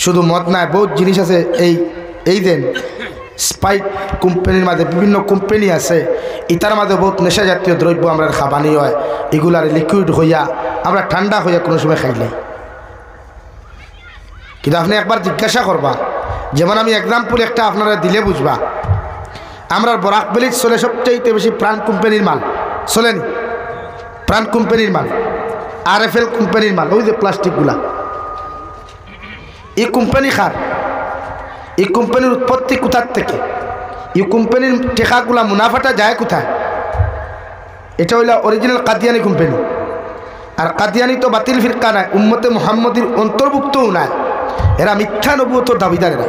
শুধু মদ নাই, বহুত জিনিস আছে। এই দেন স্পাইট কোম্পানির মাঝে বিভিন্ন কোম্পানি আছে, ইতার মাঝে বহুত নেশা জাতীয় দ্রব্য আমরা খাবানি হয়, এগুলার লিকুইড হইয়া আমরা ঠান্ডা হইয়া কোনো সময় খাইলে। কিন্তু আপনি একবার জিজ্ঞাসা করবা, যেমন আমি এক্সাম্পল একটা আপনারা দিলে বুঝবা। আমরা বরাক বেলিজ চলে সবচেয়ে বেশি প্রাণ কোম্পানির মাল চলেনি, প্রাণ কোম্পানির মাল, RFL কোম্পানির মাল, ওই যে প্লাস্টিকগুলা। এই কোম্পানি খার, এই কোম্পানির উৎপত্তি কোথার থেকে, এই কোম্পানির টেকাগুলা মুনাফাটা যায় কোথায়? এটা হইল অরিজিনাল কাদিয়ানি কোম্পানি। আর কাদিয়ানি তো বাতিল ফিরকা নাই, উম্মতে মুহাম্মদীর অন্তর্ভুক্তও নাই, এরা মিথ্যা নবুয়তের দাবিদার। এরা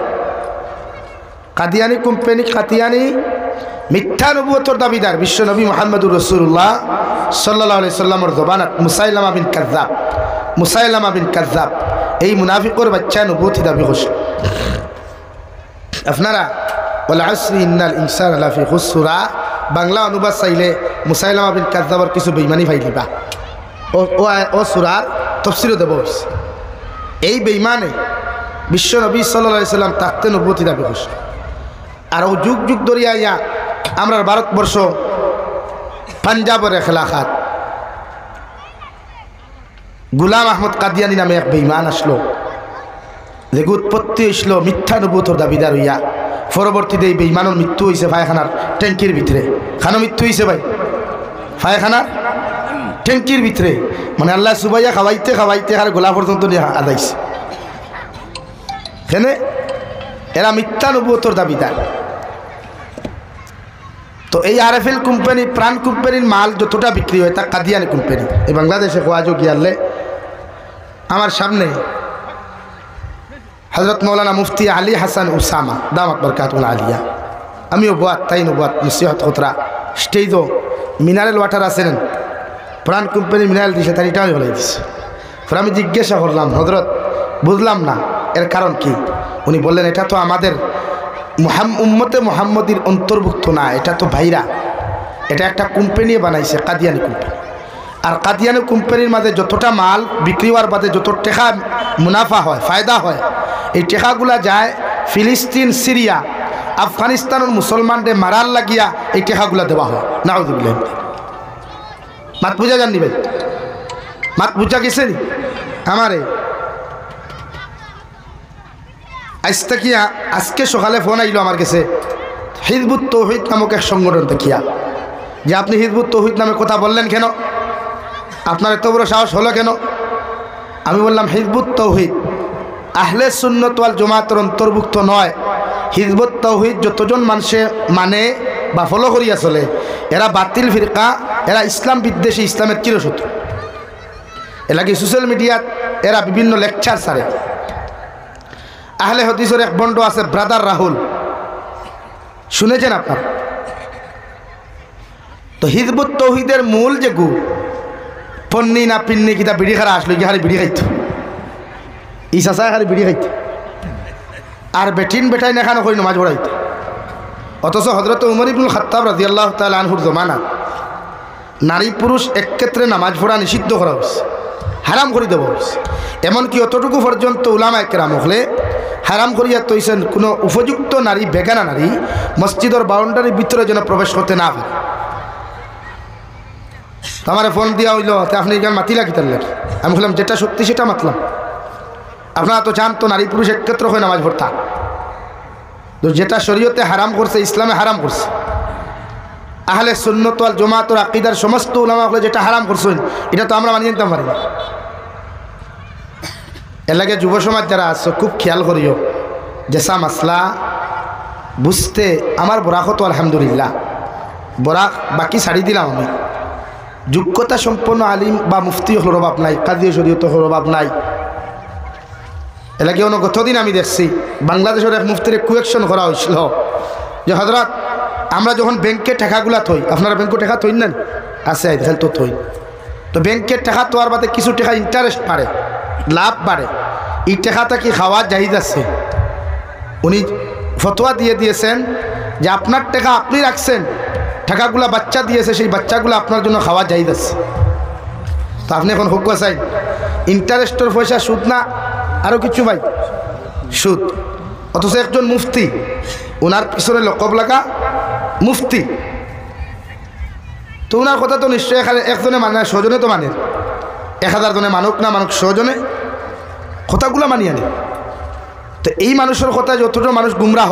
কাদিয়ানি কোম্পানি, কাদিয়ানি মিথ্যা নবুয়তের দাবিদার। বিশ্বনবী মুহাম্মদুর রাসূলুল্লাহ সাল্লাল্লাহু আলাইহি সাল্লামের জবানত মুসাইলামা বিন কাযযাব, মুসাইলামা বিন কাযযাব এই মুনাফিকের বাচ্চা নবুয়তি দাবি করছে। আপনারা ওয়াল আসরি ইন্নাল ইনসানা লাফি খুসরা বাংলা অনুবাদ চাইলে মুসাইলামা বিন কাযযাবের কিছু বেঈমানি ফাইলিবা, ও সূরার তাফসীরও দেব। এই বেঈমানে বিশ্বনবী সাল্লাল্লাহু আলাইহি সাল্লাম তাকতে নবুয়তি দাবি করছে। আর ও যুগ যুগ ধরিয়া ইয়া আমরা ভারতবর্ষ পাঞ্জাবের খেলাফত গুলাম আহমদ কাদিয়ানি নামে এক বেঈমান আসলো, যে উৎপত্তি হয়েছিল মিথ্যা নবুয়তের দাবিদার হইয়া। পরবর্তীতে এই বেঈমানের মৃত্যু হয়েছে পায়খানার ট্যাঙ্কির ভিতরে। খানো মৃত্যু হয়েছে ভাই পায়খানার ট্যাঙ্কির ভিতরে, মানে আল্লাহ সুবাইয়া খাওয়াইতে খাওয়াইতে আর গোলা পর্যন্ত নিয়ে আদাইছে। কেন? এরা মিথ্যা নবুয়তের দাবিদার। তো এই RFL কোম্পানি, প্রাণ কোম্পানির মাল যতটা বিক্রি হয় তা কাদিয়ানি কোম্পানি। এই বাংলাদেশে খোয়াজো গিয়ালে আমার সামনে হযরত মৌলানা মুফতি আলী হাসান উসামা দামাত বরকাতুল আলিয়া, আমিও বোয়াত তাই নবাত নসিহত খতরা স্টেজও মিনারেল ওয়াটার আছেন, প্রাণ কোম্পানির মিনারেল দিছে, তার এটাও বলে দিছে। পরে আমি জিজ্ঞাসা করলাম, হযরত বুঝলাম না এর কারণ কি? উনি বললেন, এটা তো আমাদের উম্মতে মুহাম্মদীর অন্তর্ভুক্ত না, এটা তো ভাইরা, এটা একটা কোম্পানি বানাইছে কাদিয়ানি কোম্পানি। আর কাদিয়ানি কোম্পানির মাঝে যতটা মাল বিক্রি হওয়ার বাদে যত টাকা মুনাফা হয়, ফায়দা হয়, এই টাকাগুলা যায় ফিলিস্তিন, সিরিয়া, আফগানিস্তানের মুসলমানদের মারার লাগিয়া এই টাকাগুলা দেওয়া হয়। নাউযুবিল্লাহ। মাত বুঝা জাননি ভাই? মাত বুঝা গেছে নি আমারে? আজকে সকালে ফোন আইলো আমার কাছে, হিজবুত তৌহিদ নামক এক সংগঠন দেখিয়া, যে আপনি হিজবুত তৌহিদ নামে কথা বললেন কেন, আপনার এত বড় সাহস হলো কেন? আমি বললাম, হিজবুত তৌহিদ আহলে সুন্নাত ওয়াল জামাতের অন্তর্ভুক্ত নয়। হিজবুত তৌহিদ যতজন মানুষে মানে বা ফলো করিয়া চলে, এরা বাতিল ফিরকা, এরা ইসলাম বিদ্বেষী, ইসলামের চিরশত্রু। এলাকি সোশ্যাল মিডিয়াত এরা বিভিন্ন লেকচার ছাড়ে। আহলে হাদিসের এক বন্ড আছে ব্রাদার রাহুল, শুনেছেন আপনার? তো হিজবুত তৌহিদের মূল যে গু পন্নি না পিন্নি কিতা বিড়ি খারা আসলো, কি খালি বিড়ি খাইত, ই চাচায় খালি বিড়ি খাইত, আর বেটিন বেটাই নেখানো করে নমাজ পড়াইত। অথচ হযরত উমর ইবনুল খাত্তাব রাদিয়াল্লাহু তাআলা আনহুর জমানা নারী পুরুষ এক ক্ষেত্রে নামাজ পড়া নিষিদ্ধ করা হয়েছে, হারাম করে দেওয়া হয়েছে। এমনকি অতটুকু পর্যন্ত উলামায়ে কেরাম হলে হারাম করিয়া তৈছেন কোনো উপযুক্ত নারী, বেগানা নারী মসজিদের বাউন্ডারির ভিতরে যেন প্রবেশ করতে না পারে। আমার ফোন দিয়া হইল, আপনি এখানে মাতিলা কিতার লাগে? আমি বললাম, যেটা সত্যি সেটা মাতলাম। আপনারা তো জান তো নারী পুরুষ একত্র হয়ে নামাজ পড়তা, তো যেটা শরীয়তে হারাম করছে, ইসলামে হারাম করছে, আহলে সুন্নাত ওয়াল জামাতের আকীদার সমস্ত উলামা হলে যেটা হারাম করছেন, এটা তো আমরা মানিয়ে নিতে পারি না। এর লাগে যুব সমাজ যারা আছে খুব খেয়াল করিও, যেসা মাসলা বুঝতে আমার বরাকত আলহামদুলিল্লাহ, বরাক বাকি ছাড়ি দিলাম আমি। যোগ্যতা সম্পন্ন আলিম বা মুফতি হল অভাব নাই, কাজী শরীয়ত হল অভাব নাই। এর লাগে গতদিন আমি দেখছি বাংলাদেশের এক মুফতির কুয়েকশন করা হয়েছিল যে, হযরত আমরা যখন ব্যাংকের টাকাগুলা থই, আপনারা ব্যাংকের টাকা থই না? আছে দেখেন তো থই, তো ব্যাংকের টাকা তোয়ার বাদে কিছু টাকা ইন্টারেস্ট বাড়ে, লাভ বাড়ে, এই টাকাটা কি খাওয়া জায়েজ আছে? উনি ফতোয়া দিয়ে দিয়েছেন যে আপনার টাকা আপনি রাখছেন, টাকাগুলা বাচ্চা দিয়েছে, সেই বাচ্চাগুলো আপনার জন্য খাওয়া জায়েজ আছে। তো আপনি এখন হুকুম চাই ইন্টারেস্টের পয়সা সুদ না আরও কিছু ভাই? সুদ। অথচ একজন মুফতি, ওনার পিছনে লকব লাগা মুফতি, তো ওনার কথা তো নিশ্চয়ই একজনে মানে, সজনে তো মানে, 1000 জনে মানুক না মানুক, সজনে কথাগুলো মানিয়ে আনে। তো এই মানুষের কথা যতটা মানুষ গুমরাহ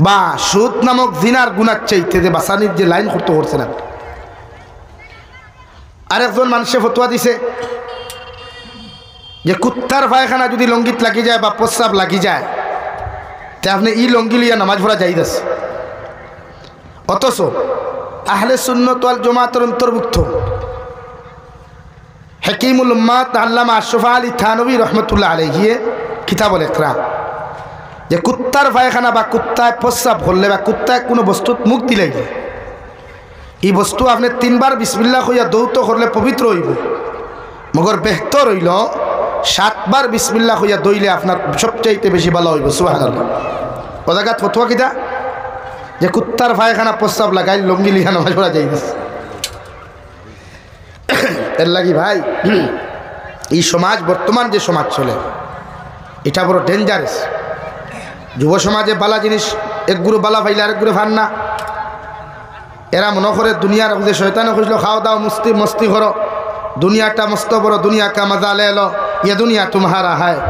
বা সুদ নামক জিনার গুনার চাইতে যে বাসানির যে লাইন করতে করছে না। আরেকজন মানুষে ফতোয়া দিছে যে কুত্তার পায়খানা যদি লঙ্গিত লাগি যায় বা প্রস্রাব লাগি যায়, তে আপনি ই লঙ্গি লিয়া নামাজ পড়া যাইদ আছে। অথচ আহলে সুন্নাত ওয়াল জামাতের অন্তর্ভুক্ত হাকিমুল উম্মাত আল্লামা আশরাফ আলী থানভী রহমতুল্লাহ আলাইহি কিতাবুল ইকরাম, যে কুত্তার পায়খানা বা কুত্তায় প্রস্রাব করলে বা কুত্তায় কোনো বস্তুত মুখ দিলে, এই বস্তু আপনি 3 বার বিসমিল্লাহ কইয়া দৌত করলে পবিত্র হইব, মগর বেহতর হইল 7 বার বিসমিল্লাহ কইয়া দইলে আপনার সবচাইতে বেশি ভালো হইব। সুবহানাল্লাহ। ও জায়গাত ফতোয়া কিতা যে কুত্তার পায়খানা প্রস্রাব লাগাই লঙ্গি লিয়া নামাজ পড়া যাইবে। এর লাগি ভাই, এই সমাজ বর্তমান যে সমাজ চলে এটা বড় ডেঞ্জারাস। যুব সমাজে বালা জিনিস এক গুরু বালা পাইলে আরেক গুরু ফান না। এরা মনে করে দুনিয়ার যে শয়তানে খুঁজলো খাও দাও মস্তি মস্তি করো, দুনিয়াটা মস্ত বড়, দুনিয়া কা মজা লে লো, ইয়ে দুনিয়া তোমারা হায়।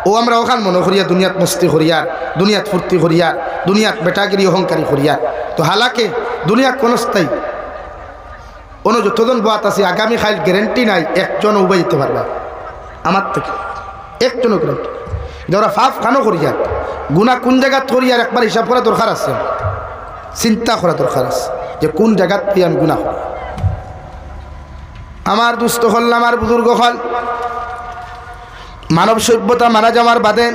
ও আমরা ওখান মনে করিয়া দুনিয়াত মস্তি করিয়ার, দুনিয়াত ফুর্তি করিয়ার, দুনিয়াত বেটাগিরি অহংকারী করিয়ার। তো হালাকে দুনিয়া কোন স্থায়ী অন্য যতজন বাত আছে আগামী খাইল গ্যারেন্টি নাই একজন উবাই যেতে পারবে আমার থেকে, একজনও গ্যারেন্টি। যারা ফাফ খানো করিয়ার, গুণা কোন জায়গাত করিয়ার একবার হিসাব করা দরকার আছে, চিন্তা করা দরকার আছে যে কোন জায়গাত পেয়ে আমি গুণা করি। আমার দুস্থ হল, আমার বুজুর্গ হল, মানব সভ্যতা মারা যাওয়ার বাদে,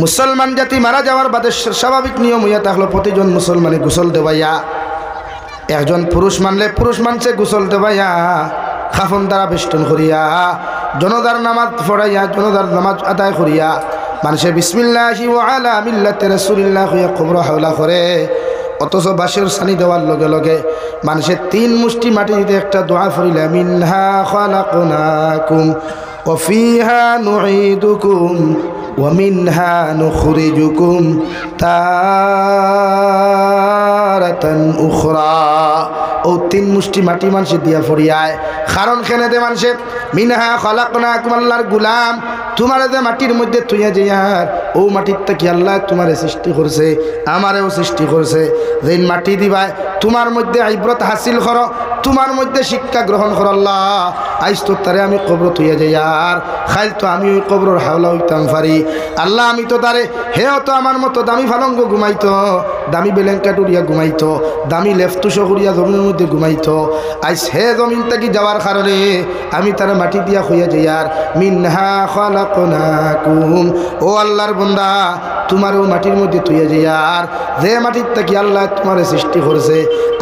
মুসলমান জাতি মারা যাওয়ার বাদে স্বাভাবিক নিয়ম হইয়া থাকলো প্রতিজন মুসলমানে গোসল দেওয়াইয়া, একজন পুরুষ মানলে পুরুষ মানছে গোসল দেওয়াইয়া, খাফন দ্বারা বেষ্টন করিয়া, জনদার নামাজ পড়াইয়া, জনদার নামাজ আদায় করিয়া, মানুষে বিসমিল্লাহি ওয়া আলা মিল্লাতি রাসূলিল্লাহ হইয়া কবর হাওলা করে। অথচ বাঁশের সানি দেওয়ার লগে লগে মানুষের 3 মুষ্টি মাটি দিতে একটা দোয়া পড়িলে, মিনহা খালাকনাকুম ওয়া ফিহা নুঈদুকুম ওয়া মিনহা নুখরিজুকুম তারাতান উখরা। ও 3 মুষ্টি মাটি মানুষে দিয়া ফরিয়ায়, কারণ খেনে দে মানুষে মিনহা খালাকনাকুম, আল্লাহর গুলাম তোমারে যে মাটির মধ্যে তুইয়া যাইয়ার, ও মাটির থেকে আল্লাহ তোমারে সৃষ্টি করছে, আমারেও সৃষ্টি করছে। যেই মাটি দিবাই তোমার মধ্যে ইবরত হাসিল করো, তোমার মধ্যে শিক্ষা গ্রহণ করো। আল্লাহ আইস তো তারে আমি কবর তুইয়া যাইয়ার, খাইল তো আমি ওই কবরের হাওলা হইতাম পারি। আল্লাহ আমি তো তারে, হেও তো আমার মতো দামি ফালঙ্গ ঘুমাইতো, দামি বেলেঙ্কাট উড়িয়া ঘুমাইতো, দামি লেফটুসো করিয়া জমিনের মধ্যে ঘুমাইতো। আইস হে জমিন থেকে যাওয়ার কারণে আমি তারা মাটি দিয়া হইয়া যাইয়ার, মিনহা খালাকনাকুম। ও আল্লাহর বান্দা তোমারও মাটির মধ্যে তুইয়া যাইয়ার, যে মাটির থেকে আল্লাহ তোমার সৃষ্টি করেছে,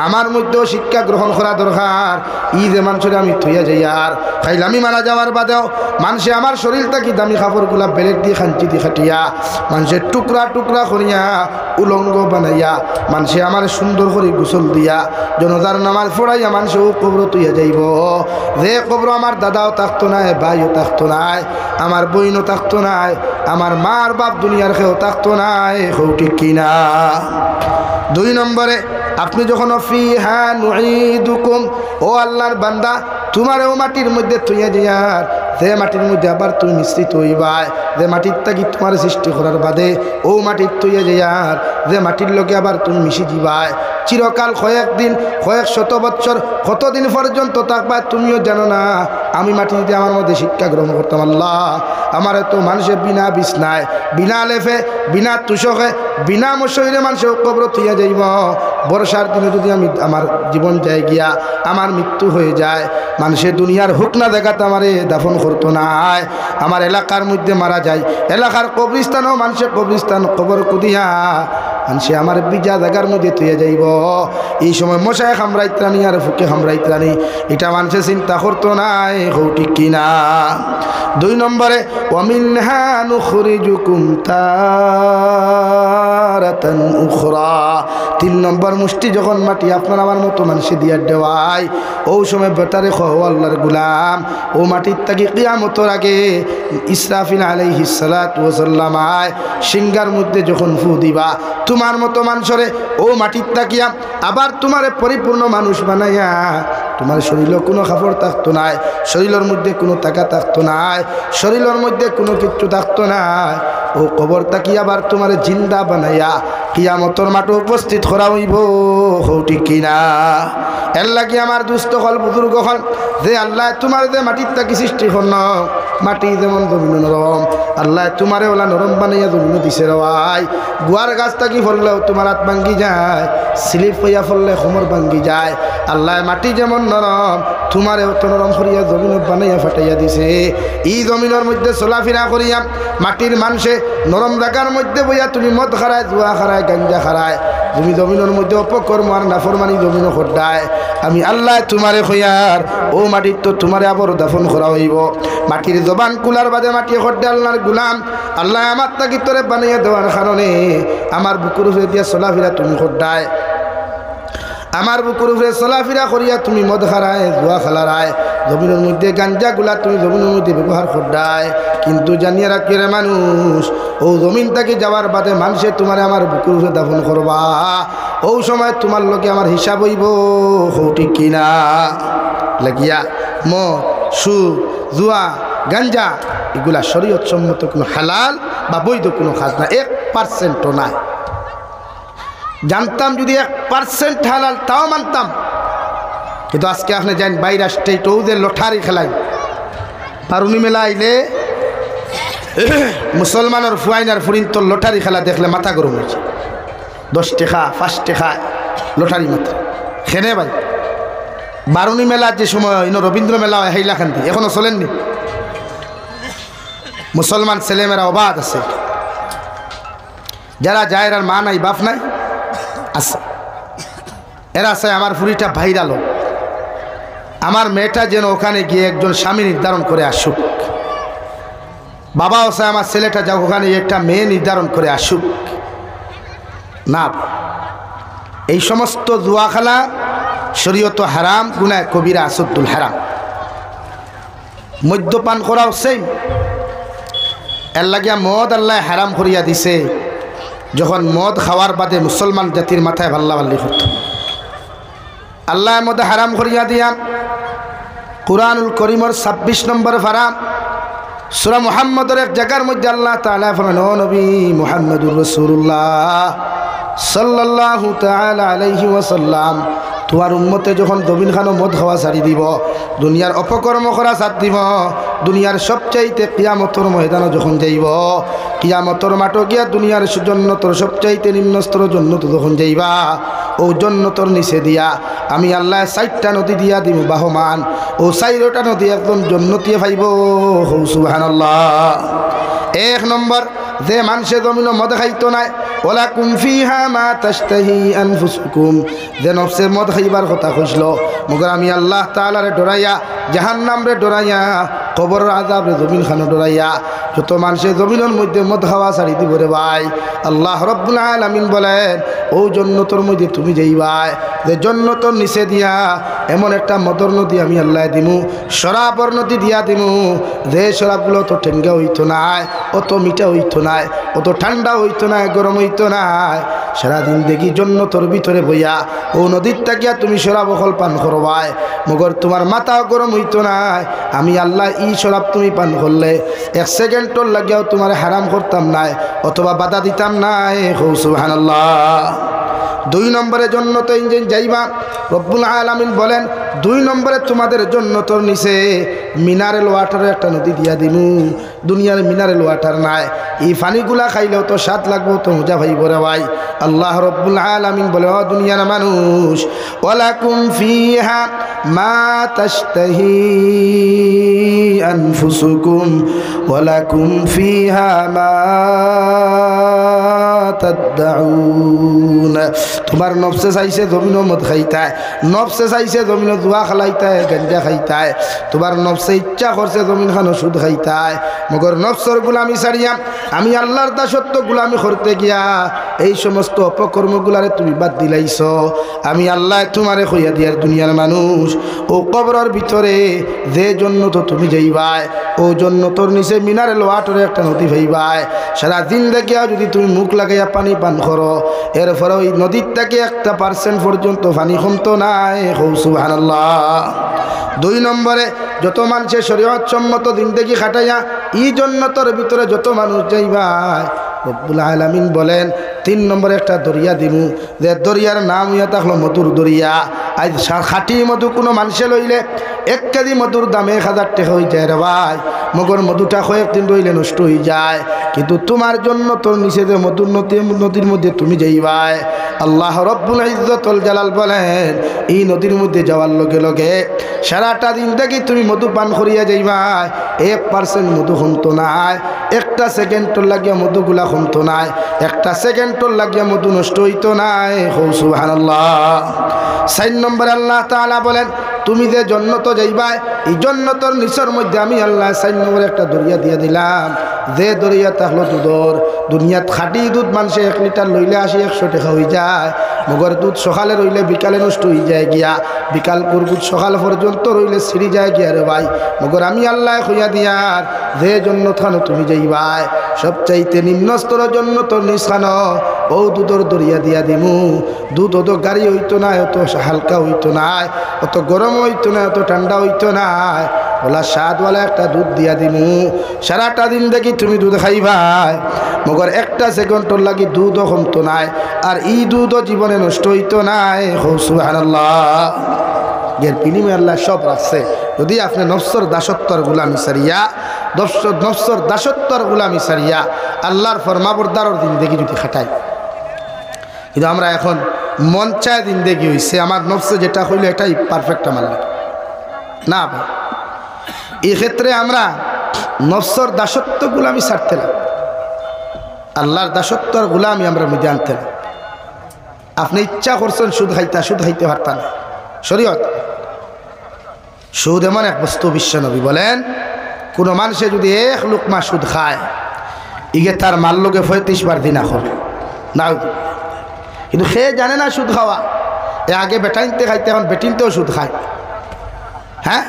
আমার মধ্যেও শিক্ষা গ্রহণ করা দরকার। ই যে মানুষের আমি তুইয়া যাইয়ার, খাইল আমি মারা যাওয়ার বাদেও মানুষে আমার শরীর থেকে দামি কাপড়গুলা বেলেট দিয়ে খাঞ্চি দিয়ে খাটিয়া, মানুষের টুকরা টুকরা করিয়া উলঙ্গ বানাইয়া, মানুষে আমার সুন্দর করে গোসল দিয়া, জনতার নামাজ পড়াইয়া মানুষেও কবর তুইয়া যাইব। যে কবর আমার দাদাও থাকতো নাই, ভাইও থাকতো নাই, আমার বইনও থাকতো নাই, আমার মার বাপ দুনিয়ার কেউ থাকতো নাই, কেউ ঠিক কিনা। 2 নম্বরে আপনি যখন ফিহা নুঈদুকুম, ও আল্লাহর বান্দা তোমারও মাটির মধ্যে তুইয়া যাইয়ার, যে মাটির মধ্যে আবার তুমি মিশ্রিত হইবাই, যে মাটির তাকি তোমার সৃষ্টি করার বাদে ও মাটির তুইয়া যাইয়ার, যে মাটির লোকে আবার তুমি মিশি দিবাই, চিরকাল কয়েকদিন কয়েক শত বৎসর কতদিন পর্যন্ত থাকবা তুমিও জানো না। আমি মাটি দিতে আমার মধ্যে শিক্ষা গ্রহণ করতাম। আল্লাহ আমার তো মানুষের বিনা বিছনায়, বিনা লেফে, বিনা তুষকে, বিনা মশাইরে মানুষের কবর তুইয়া যাইব। বর্ষার দিনে যদি আমি আমার জীবন যায় গিয়া আমার মৃত্যু হয়ে যায়, মানুষের দুনিয়ার হুক না দেখাতে আমারে দাফন করতো নাই। আমার এলাকার মধ্যে মারা যায়, এলাকার কবরিস্তানও মানুষের কবরিস্তান কবর কুদিয়া মানুষে আমার বিজা জায়গার মধ্যে তুইয়া যাইব। এই সময় মশায় খামরাইত্রানি আর ফুকে খামরাইত্রানি, এটা মানুষে চিন্তা করতো নাই, ঠিক কিনা। 2 নম্বরে ওয়ামিনহা নুখরিজুকুম মারাতান উখরা। 3 নম্বর মুষ্টি যখন মাটি আপনার আমার মতো মানুষে দিয়া দেওয়ায়, ও সময় বেটারে খো আল্লাহর গুলাম, ও মাটির তাকে কিয়ামতের আগে ইসরাফিল আলাইহিস সালাতু ওয়াস সালাম আয় সিংহার মধ্যে যখন ফু দিবা, তোমার মতো মানুষরে ও মাটির তাকিয়া আবার তোমারে পরিপূর্ণ মানুষ বানাইয়া, তোমার শরীরে কোনো কাপড় থাকতো নাই, শরীরের মধ্যে কোনো টাকা থাকতো নাই, শরীরের মধ্যে কোনো কিচ্ছু থাকতো নাই, ও কবর তাকিয়া আবার তোমার জিন্দা বানাইয়া কিয়ামতের মাঠে উপস্থিত করা হইব। ঠিক কিনা? এর লাগি আমার দুস্থ হল বুজুর্গ হল যে আল্লাহ তোমার যে মাটির তাকি সৃষ্টি করল, মাটি যেমন জমিন নরম, আল্লাহ তোমারে ওলা নরম বানাইয়া জমিন দিছে রওয়াই। গুয়ার গাছ থাকি ফললেও তোমার হাত ভাঙ্গি যায়, স্লিপ হইয়া ফললে কোমর ভাঙ্গি যায়। আল্লাহ মাটি যেমন নরম তোমারেও তো নরম করিয়া জমিন বানাইয়া ফাটাইয়া দিছে। এই জমিনের মধ্যে চলাফেরা করিয়া মাটির মানুষে নরম জায়গার মধ্যে বইয়া তুমি মদ খারায়, জুয়া খারায়, গাঞ্জা খারায়, তুমি জমিনের মধ্যে অপকর্ম আর নাফরমানি জমিনও খড্ডায়। আমি আল্লাহ তোমারে খয়ার ও মাটির তো তোমারে আবার দাফন করা হইব। মাটির জবান কুলার বাদে মাটি খড্ডা আল্লাহর গুলাম, আল্লাহ আমার তাকি তোরে বানাইয়া দেওয়ার কারণে আমার বুকুর উপরে দিয়া চলাফেরা তুমি খড্ডায়, আমার বুকুর উপরে চলাফেরা করিয়া তুমি মদ খারায়, জুয়া খেলারায়, জমিনের মধ্যে গাঞ্জা গুলা তুমি জমিনের মধ্যে ব্যবহার করডায়। কিন্তু জানিয়ে রাখি রে মানুষ, ও জমিন তাকে যাওয়ার বাদে মানুষে তোমার আমার বুকুর উপরে দাফন করবা, ও সময় তোমার লোকে আমার হিসাব হইব। ঠিক কিনা? লাগিয়া মদ, সুদ, জুয়া, গাঞ্জা এগুলা শরীয়ত সম্মত কোনো হালাল বা বৈধ কোনো কাজ না, 1% নাই। জানতাম যদি 1% হালাল তাও মানতাম, কিন্তু আজকে আপনি জানেন বাইরে স্টেটও যে লটারি খেলাই, বারুনি মেলা আইলে মুসলমানের ফুয়াইনার ফুরিন তো লটারি খেলা দেখলে মাথা গরম হয়েছে। 10 টাকা 5 টাকা লটারি মাত্র খেনে ভাই। বারুনি মেলা যে সময় রবীন্দ্র মেলা হয় হাইলাকান্দি এখনো চলেননি। মুসলমান ছেলেমেয়েরা অবাধ আছে, যারা যায় আর মা নাই বাপ নাই আছে, এরা আছে আমার ফুরিটা ভাইরাল, আমার মেয়েটা যেন ওখানে গিয়ে একজন স্বামী নির্ধারণ করে আসুক, বাবাও চায় আমার ছেলেটা যাও ওখানে একটা মেয়ে নির্ধারণ করে আসুক। না, এই সমস্ত জুয়া খেলা শরীয়ত হারাম, গুনাহ কবিরা আসুদ্দুল হারাম। মদ্যপান করাও সেম, এর লাগিয়া মদ আল্লাহ হারাম করিয়া দিছে। যখন মদ খাওয়ার বাদে মুসলমান জাতির মাথায় ভাল্লা ভাল্লি করত, আল্লাহ মদ হারাম করিয়া দিয়া কুরআনুল করিমর 26 নম্বর পারা সূরা মুহাম্মদের এক জায়গার মধ্যে আল্লাহ তাআলা ফরমান, ও নবী মুহাম্মদুর রাসূলুল্লাহ সাল্লাল্লাহু তাআলা আলাইহি ওয়াসাল্লাম, তোমার উম্মতে যখন জমিন খানো মদ খাওয়া ছাড়ি দিব, দুনিয়ার অপকর্ম করা ছাড় দিব, দুনিয়ার সবচাইতে কিয়ামতের ময়দানে যখন যাইব, কিয়ামতের মাঠে গিয়া দুনিয়ার জন্নতর সবচাইতে নিম্নস্তর জন্নত যখন যাইবা, ও জন্নতর নিচে দিয়া আমি আল্লাহ 4টা নদী দিয়া দিব বাহমান, ও 4টা নদী একদম জন্নতিয়ে পাইব। সুবহানাল্লাহ। 1 নম্বর, যে মানুষে জমিন মদ খাইতো নাই, ওয়ালাকুম ফিহা মা তাশতাহি আনফুসুকুম, যে নফসে মদ খাইবার কথা কইছিল, মগর আমি আল্লাহ তাআলারে ডরাইয়া, জাহান্নাম রে ডরাইয়া, কবরের আযাব রে জমিন খানো ডরাইয়া, যত মানুষে জমিনের মধ্যে মদ খাওয়া ছাড়ি দিব রে ভাই, আল্লাহ রব্বুল আলামিন বলেন ও জন্নতর মধ্যে তুমি যাইবাই, যে জন্নতর নিচে দিয়া এমন একটা মদর নদী আমি আল্লাহ দিমু, শরাবর নদী দিয়া দিমু, যে শরাবগুলো তো ঠেঙ্গা হইতো নাই, অত মিঠা হইতো নাই, অত ঠান্ডা হইতো না, গরম হইতো না, সারাদিন দেখি জন্নতর ভিতরে বইয়া ও নদীর তাকিয়া তুমি শরাব অকল পান করবাই, মগর তোমার মাথা গরম হইতো না। আমি আল্লাহ ই শরাব তুমি পান করলে 1 সেকেন্ডর লাগিয়াও তোমার হারাম করতাম নাই, অথবা বাধা দিতাম নাই। সুবহানাল্লাহ। 2 নম্বরের জন্য তো ইঞ্জিন যাইবা, রব্বুল আলামিন বলেন 2 নম্বরে তোমাদের জন্য তোর নিচে মিনারেল ওয়াটারের একটা নদী দিয়া দিমু, দুনিয়ার মিনারেল ওয়াটার নাই, এই পানিগুলা খাইলেও তো স্বাদ লাগবো, তো মজা ভাই বরে ভাই। আল্লাহ রব্বুল আলামিন বলে, ও দুনিয়ার মানুষ, ওয়ালাকুম ফিহা মা তাশতাহি আনফুসুকুম ওয়ালাকুম ফিহা মা তাদউন, তোমার নফসে চাইছে জমিনও মদ খাইতায়, নফসে চাইছে জমিনও জুয়া খালাইতায়, গাঞ্জা খাইতায়, তোমার নফসে ইচ্ছা করছে জমিন খানো সুদ খাইতায়। মগর নফসর গুলামি ছাড়িয়া আমি আল্লাহর দাসত্ব গুলামি করতে গিয়া এই সমস্ত অপকর্মগুলারে তুমি বাদ দিলাইছ। আমি আল্লাহ তোমারে কইয়া দিয়ার দুনিয়ার মানুষ, ও কবরের ভিতরে যে জন্য তো তুমি যাইবাই, ও জন্য তোর নিচে মিনারেল ওয়াটারে একটা নদী ভাইবাই। সারা জিন্দেগি যদি তুমি মুখ লাগাইয়া পানি পান করো, এরপরে ওই নদীর থেকে 1% পর্যন্ত পানি কমতো নাই। সুবহানাল্লাহ। 2 নম্বরে যত মানুষের শরীয়ত সম্মত জিন্দেগি খাটাইয়া এই জন্নতর ভিতরে যত মানুষ যাইবাই, রব্বুল আলামিন বলেন 3 নম্বরে একটা দরিয়া দিমু, যে দরিয়ার নাম হইয়া থাকলো মধুর দরিয়া। আজ খাঁটি মধু কোনো মানুষে লইলে 1 কেজি মধুর দাম 1000 টাকা হয়ে যায় রে ভাই। মগর মধুটা কয়েকদিন রইলে নষ্ট হয়ে যায়, কিন্তু তোমার জন্য তোর নিচে যে মধুর নদীর মধ্যে তুমি যাইবাই, আল্লাহ রব্বুল ইজ্জতুল জালাল বলেন এই নদীর মধ্যে যাওয়ার লগে লগে সারাটা দিন থেকে তুমি মধু পান করিয়া যাইবাই, 1% মধু কমতো নাই, 1টা সেকেন্ডর লাগিয়া মধুগুলা কমতো নাই, 1টা সেকেন্ডর লাগিয়া মধু নষ্ট হইতো নাই। সুবহানাল্লাহ। 4 নম্বরে আল্লাহ তাআলা বলেন তুমি যে জন্নত যাইবাই, এই জন্নতর নিচের মধ্যে আমি আল্লাহ 4 নম্বরে একটা দরিয়া দিয়ে দিলাম, যে দরিয়া থাকলো দুধর। দুনিয়াত খাঁটি দুধ মানুষে 1 লিটার লইলে 80-100 টাকা হয়ে যায়, মগর দুধ সকালে রইলে বিকালে নষ্ট হয়ে যায় গিয়া, বিকাল কুরকুট সকাল পর্যন্ত রইলে ছিঁড়ি যায় গিয়া রে ভাই। মগর আমি আল্লাহ হইয়া দিয়ার যে জন্নত খানো তুমি যাইবাই, সবচাইতে নিম্ন স্তরের জন্নতর নিচ খানো ও দুধর দরিয়া দিয়া দিমু। দুধ অত গাড়ি হইতো না, অত হালকা হইতো না, অত গরম হইতো না, অত ঠান্ডা হইতো না, ওলা স্বাদওয়ালা একটা দুধ দিয়া দিমু। সারাটা দিন দেখি তুমি দুধ খাইবাই, মগর 1টা সেকেন্ডর লাগি দুধও কমতো নাই, আর এই দুধও জীবনে নষ্ট হইতো নাই। সুবহানাল্লাহ। এর বিনিময়ে আল্লাহ সব রাখছে। যদি আপনি নফসর দাসত্বর গুলামি সারিয়া, নফসর দাসত্বর গুলামি সারিয়া আল্লাহর ফরমাবরদারর জিন্দেগি যদি খাটাই, কিন্তু আমরা এখন মন চায় জিন্দেগি হইছে, আমার নফসে যেটা হইলো এটাই পারফেক্ট আমার লাগে না ভাই। এই ক্ষেত্রে আমরা নফসর দাসত্ব গুলামি ছাড়তে না, আল্লাহর দাসত্বর গুলামি আমরা মধ্যে আনতে না। আপনি ইচ্ছা করছেন সুদ খাইতে পারতেন না। শরীয়ত সুদ এমন এক বস্তু, বিশ্বনবী বলেন কোনো মানুষে যদি 1 লুকমা সুদ খায়, ইগে তার মাল লোকে 35 বার দিনা করে না, কিন্তু সে জানে না সুদ খাওয়া। আগে বেটাইনতে খাইতে, এখন বেটিনতেও সুদ খায়। হ্যাঁ,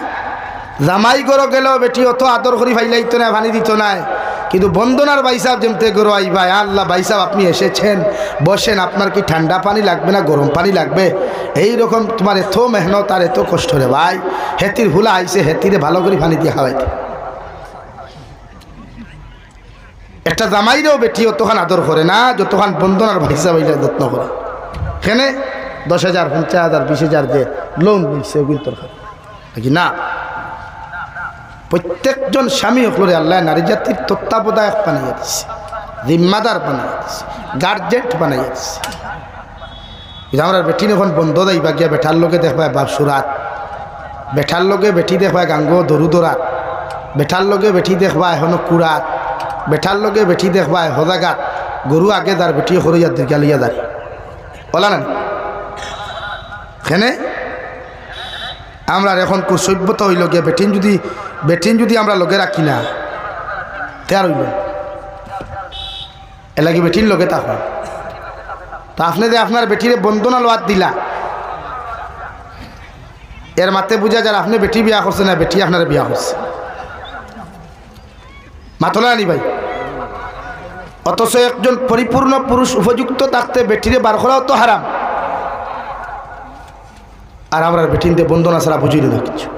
জামাই গরো গেলেও বেটি অত আদর করি ফাইলাইতো না, পানি দিত না, কিন্তু বন্দনার বাইসাব যেমতে গরো আইবাই, আল্লাহ বাইসাব আপনি এসেছেন, বসেন, আপনার কি ঠান্ডা পানি লাগবে না গরম পানি লাগবে? এইরকম তোমার এত মেহনত আর এত কষ্ট রে ভাই, হেতির ভুলা আইসে, হেতিরে ভালো করে পানি দিয়ে খাওয়াইতে। একটা জামাইরেও বেটি অতখান আদর করে না যতখান বন্দনার ভাইসা বাইলা যত্ন করে। এখানে 10,000, 50,000, 20,000 দিয়ে লোন দিচ্ছে নাকি না? প্রত্যেকজন স্বামী হকলরে আল্লাহ নারী জাতির তত্ত্বাবধায়ক বানাইয়া দিচ্ছে, জিম্মাদার বানাইয়া দিচ্ছে, গার্জেন্ট বানাইয়া দিচ্ছে। আমরা বেটি এখন বন্ধ দেইবা গিয়া বেঠার লোকে দেখবা বাপ সুরাত, বেঠার লোকে বেটি দেখবা গাঙ্গ দরুদরাত, বেঠার লোকে বেটি দেখবা এখনো কুড়াত, বেঠার লোকে বেটি দেখবা হজাগাত, গরু আগে যার বেটি হরিয়া দীর্ঘালিয়া যার বলা না। এখানে আমরা এখন সভ্যতা হইল গিয়া বেটিন যদি আমরা লগে রাখি না তেয়ার হইল এলাকি বেটির লগে থাকুন। তা আপনি যে আপনার বেটিরে বন্দনা লোয়াত দিলা, এর মাতে বুঝা যার আপনি বেটি বিয়া করছে না বেটি আপনার বিয়া করছে, মাতলা আনি ভাই। অথচ একজন পরিপূর্ণ পুরুষ উপযুক্ত থাকতে বেটিরে বার করাও তো হারাম, আর আমরা বেটিনতে বন্দনা ছাড়া বুঝিল না কিছু।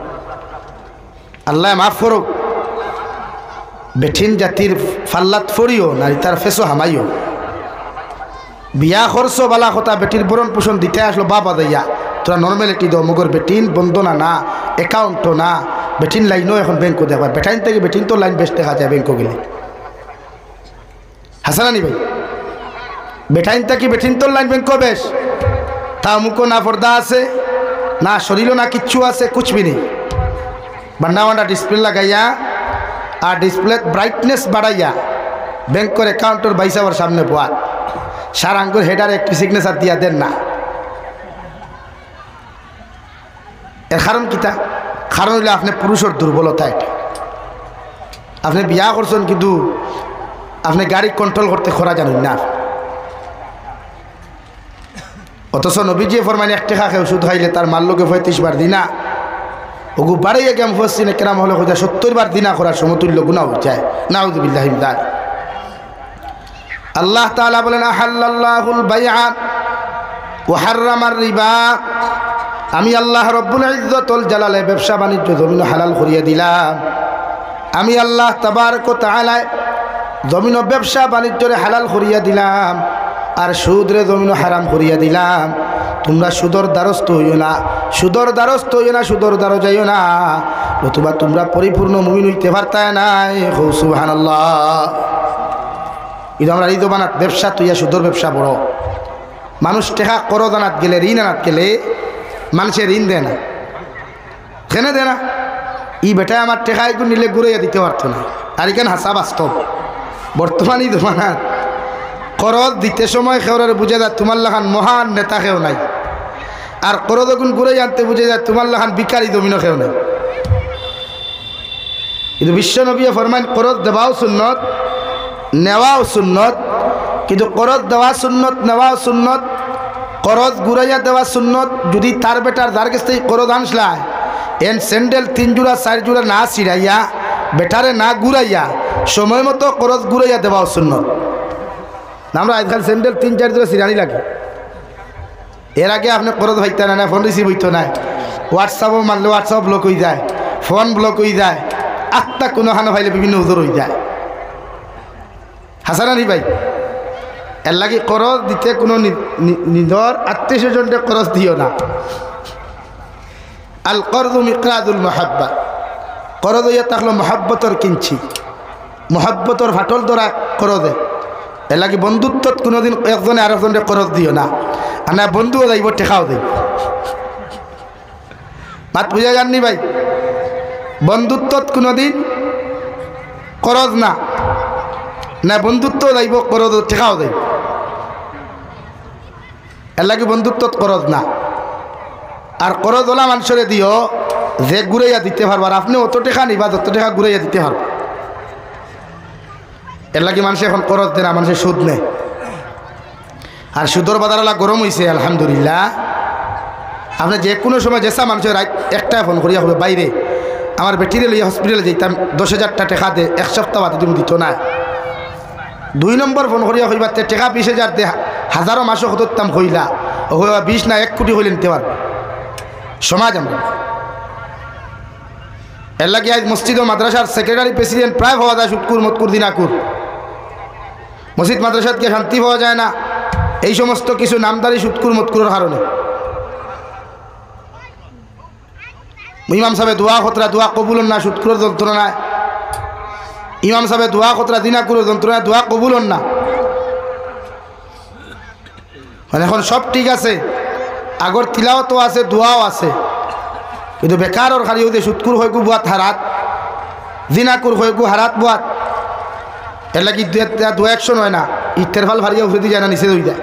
আল্লাহ মাফ করুক, বেঠিন জাতির ফাল্লাত ফরিও নারী তার ফেসো হামাইও। বিয়া করছো বালা কথা, বেটির বরণ পোষণ দিতে আসলো বাবা দাইয়া, তোরা নর্মালিটি দো, মগর বেটিন বন্দনা না, অ্যাকাউন্টও না, বেটিন লাইনও এখন ব্যাংকও দেখবা। বেটাইন থেকে বেটিন তো লাইন বেশ দেখা যায় ব্যাংকও গেলে, হাসানানি ভাই। বেটাইন থেকে বেটিন তোর লাইন ব্যাংকও বেশ, তা মুখও না পর্দা আছে না, শরীরও না কিচ্ছু আছে, কুছবি নেই। বান্ডা বান্ডা ডিসপ্লে লাগাইয়া আর ডিসপ্লে ব্রাইটনেস বাড়াইয়া ব্যাংকের অ্যাকাউন্টের বাইসাবার সামনে পোয়ার সার আঙ্গুর হেডার একটি সিগনেচার দিয়া দেন না, এর কারণ কিতা? কারণ হইলে আপনি পুরুষের দুর্বলতা। এটা আপনি বিয়া করছেন কিন্তু আপনি গাড়ি কন্ট্রোল করতে খরা জানেন না, অথচ নবীজি ফরমাইন 1 টাকা খেয়ে ওষুধ খাইলে তার মার লোকে 35 বার দিনা ওগু বাড়াইয়া গেম ফসিনে কেরাম হলে খোঁজা 70 বার দিনা করার সমতুল্য গুনাহ হয়ে যায়। নাউযুবিল্লাহি মিন যালিক। আল্লাহ তাআলা বলেন আহাল্লাল্লাহুল বাইআ ওয়া হাররামার রিবা, আমি আল্লাহ রব্বুল ইজ্জতুল জালালে ব্যবসা বাণিজ্য জমিন হালাল করিয়া দিলাম। আমি আল্লাহ তাবারক ওয়া তাআলা জমিন ব্যবসা বাণিজ্যরে হালাল করিয়া দিলাম, আর সুদরে জমিন হারাম করিয়া দিলাম। তোমরা সুদর দ্বারস্থ হইও না, সুদর দ্বারস্থ হইও না, সুদর দ্বারো যাইও না, নতুবা তোমরা পরিপূর্ণ মুমিন হইতে পারতায় নাই। সুবহানাল্লাহ। কিন্তু আমরা এই জমানাত ব্যবসা তুইয়া সুদর ব্যবসা বড়। মানুষ টেকা করজ আনাত গেলে, ঋণ আনাত গেলে মানুষের ঋণ দেয় না। কেন দেয় না? ই বেটায় আমার টেকা এগুলো নিলে ঘুরাইয়া দিতে পারতো না। আর এখানে হাসা বাস্তব। বর্তমান এই জমানাত করজ দিতে সময় খেওয়ার বুঝে যায় তোমার লাখান মহান নেতা খেও নাই, আর করজ গুণ ঘুরাই আনতে বুঝে যায় তোমার লাখান বিকারি জমিনও খেও নাই। কিন্তু বিশ্বনবী ফরমান করজ দেওয়াও সুন্নত, নেওয়াও সুন্নত। কিন্তু করজ দেওয়া সুন্নত, নেওয়াও সুন্নত। করজ ঘুরাইয়া দেওয়া সুন্নত। যদি তার বেটার যার কাছ থেকে করজ আনসলায় এন স্যান্ডেল 3 জোড়া 4 জোড়া না ছিড়াইয়া বেটারে না ঘুরাইয়া সময় মতো করজ ঘুরাইয়া দেওয়াও সুন্নত। আমরা আজকাল স্যান্ডেল 3-4 জোড়া ছিড়ানি লাগে। এর আগে আপনি করজ ভাইতে না, ফোন রিসিভ হইতো না, হোয়াটসঅ্যাপও মারলে হোয়াটসঅ্যাপ ব্লক হয়ে যায়, ফোন ব্লক হয়ে যায়, আত্মা কোনো হানো ভাইলে বিভিন্ন উজোর হয়ে যায়। হাসানানি ভাই, এর লাগে করজ দিতে কোনো নিজর আত্মীয়-স্বজনকে করজ দিও না। আল করজু মিকরাদুল মুহাব্বা, করজ হইয়া থাকলো মহাব্বতর কিনছি, মহাব্বতর ফাটল ধরা করজে। এর লাগে বন্ধুত্বত কোনোদিন একজনে আরেকজনকে করজ দিও না। আর না বন্ধুও যাইব, টেকাও দেব। মাত বুঝা যাননি ভাই? বন্ধুত্বত কোনোদিন করজ না, না বন্ধুত্ব যাইব করজ, টেকাও দেব। এর লাগে বন্ধুত্বত করজ না। আর করজ ওলা মানুষরে দিও যে ঘুরাইয়া দিতে পারবার। আপনি অত টাকা নিবা যত টাকা ঘুরাইয়া দিতে পারব। এর লাগে মানুষ এখন করজ দেয় না, মানুষের সুদ নেয়। আর সুদর বাজারওয়ালা গরম হয়েছে আলহামদুলিল্লাহ। আপনি যে কোনো সময় যেসা মানুষের একটা ফোন করিয়া হবে বাইরে আমার বেটিরে লইয়া হসপিটালে যেতাম 10,000 টাকা দে, 1 সপ্তাহ বাদে তুমি দিত না। 2 নম্বর ফোন করিয়া হইবার টাকা 20,000 দে, হাজারো মাসও হতাম হইলা 20 না 1 কোটি হইলে নিতে পারবে সমাজ আমরা। এর লাগে আজ মসজিদ ও মাদ্রাসার সেক্রেটারি প্রেসিডেন্ট প্রায় হওয়া যায় সুৎকুর মতকুর দিনাকুর। মসজিদ মাদ্রাসাতকে শান্তি পাওয়া যায় না এই সমস্ত কিছু নামদারি সুৎকুর মতকুরের কারণে। ইমাম সাহেব দোয়া খতরা, দোয়া কবুল না সুৎকুরের যন্ত্রণায়। ইমাম সাহেব দোয়া খতরা দিনাকুরের যন্ত্রণায়, দোয়া কবুল না। মানে এখন সব ঠিক আছে, আগর তিলাওয়াতও আছে, দোয়াও আছে, কিন্তু বেকারর খালি হইতে সুৎকুর হয়ে বুয়াত হারাত, দিনাকুর হয়ে হারাত বুয়াত। এর লাগে দু একশন হয় না, ইটের ফাল ভারিয়া উঠে দিয়ে যায় না, নিচে হয়ে যায়।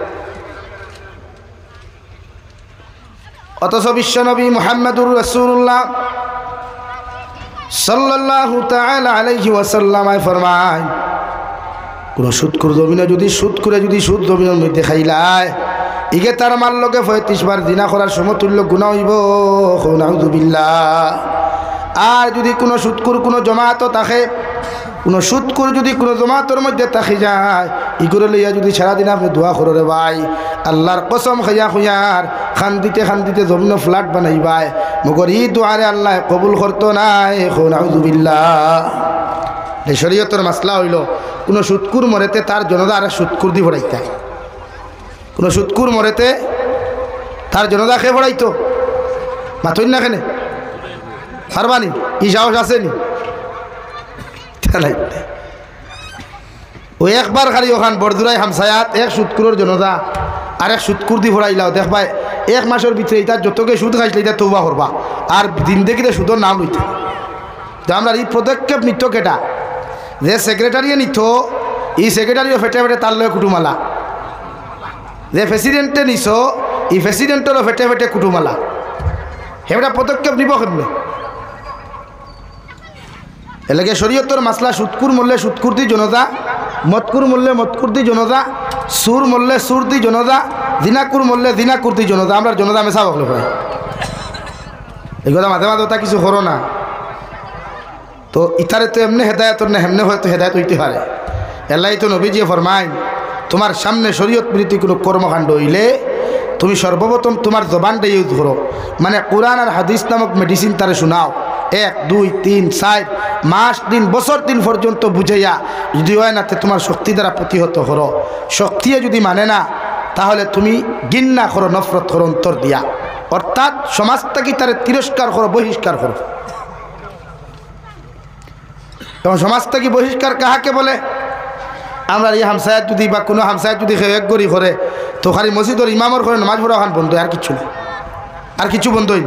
অথচ বিশ্বনবী মুহাম্মদুর রাসূলুল্লাহ সাল্লাল্লাহু তাআলা আলাইহি ওয়াসাল্লাম ফরমায়, কোন সুৎকুর জমিনে যদি সুদ করে যদি সুদ জমিনের মধ্যে খাইলায় ইগে তার মার লোকে 35 বার জিনা করার সমতুল্য গুনাহ হইব। নাউযুবিল্লাহ। আর যদি কোনো সুৎকুর কোনো জমাত থাকে, কোনো সুৎকুর যদি কোনো জমাতের মধ্যে থাকি যায়, ই করে লইয়া যদি সারাদিন আপনি দোয়া করো রে ভাই, আল্লাহর কসম খাইয়া খুঁয়ার খান্দিতে খান্দিতে জমিন ফ্ল্যাট বানাইবাই, মগর ই দোয়ারে আল্লাহ কবুল করতো নাই। নাউযুবিল্লাহ। এই শরীয়তের মাসলা হইল কোনো সুৎকুর মরেতে তার জনদা আর সুৎকুর দি ভরাইতে, কোনো সুৎকুর মরেতে তার জনদা খেয়ে ভরাইতো মাথুন না কেনে পারবানি, ই সাহস আসেনি। ওই একবার খালি ওখান বরদুরাই হামসায়াত এক সুৎকুরের জনদা আর এক সুৎকুর দি ভরাইলাও দেখবাই 1 মাসের ভিতরে তার যতকে সুদ খাইছিল এটা তৌবা করবা আর দিন দেখিতে সুদর নাম লইতে। আমরা এই পদক্ষেপ নিত কেটা, যে সেক্রেটারিয়ে নিত এই সেক্রেটারিও ফেটে ফেটে তার লয়ে কুটুমালা, যে প্রেসিডেন্টে নিছ এই প্রেসিডেন্টেরও ফেটে ফেটে কুটুমালা। হেবটা পদক্ষেপ নিব কেমনে? এলাকে শরীয়তর মাসলা সুৎকুর মূল্যে সুৎকুর দি জনতা, মতকুর মূল্যে মতকুর দি জনতা, সুর মূল্যে সুর দি জনতা, দিনাকুর মূল্যে দিনাকুর দি জনতা। আমরা জনতা মেশা বকলে ভাই এগুলো মাঝে মাঝে ওটা কিছু করো না তো ইতারে তো এমনি হেদায়তর না হেমনে হয়তো হেদায়ত হইতে পারে। এলাই তো নবীজি ফরমাইন তোমার সামনে শরীয়ত বিরোধী কোনো কর্মকাণ্ড হইলে তুমি সর্বপ্রথম তোমার জবানটা ইউজ করো, মানে কোরআন আর হাদিস নামক মেডিসিন তারে শোনাও। 1 2 3 4 মাস দিন বছর দিন পর্যন্ত বুঝাইয়া যদি হয় না তোমার শক্তি দ্বারা প্রতিহত করো। শক্তিয়ে যদি মানে না তাহলে তুমি ঘৃণা করো, নফরত করো অন্তর দিয়া, অর্থাৎ সমাজ থেকে তারে তিরস্কার করো, বহিষ্কার করো। এবং সমাজ থেকে বহিষ্কার কাহাকে বলে? আমরা এই হামসায়াত যদি বা কোনো হামসায়াত যদি এক গড়ি করে তো খালি মসজিদর ইমামর করে নামাজ পড়া ওখান বন্ধ, আর কিছু না, আর কিছু বন্ধই।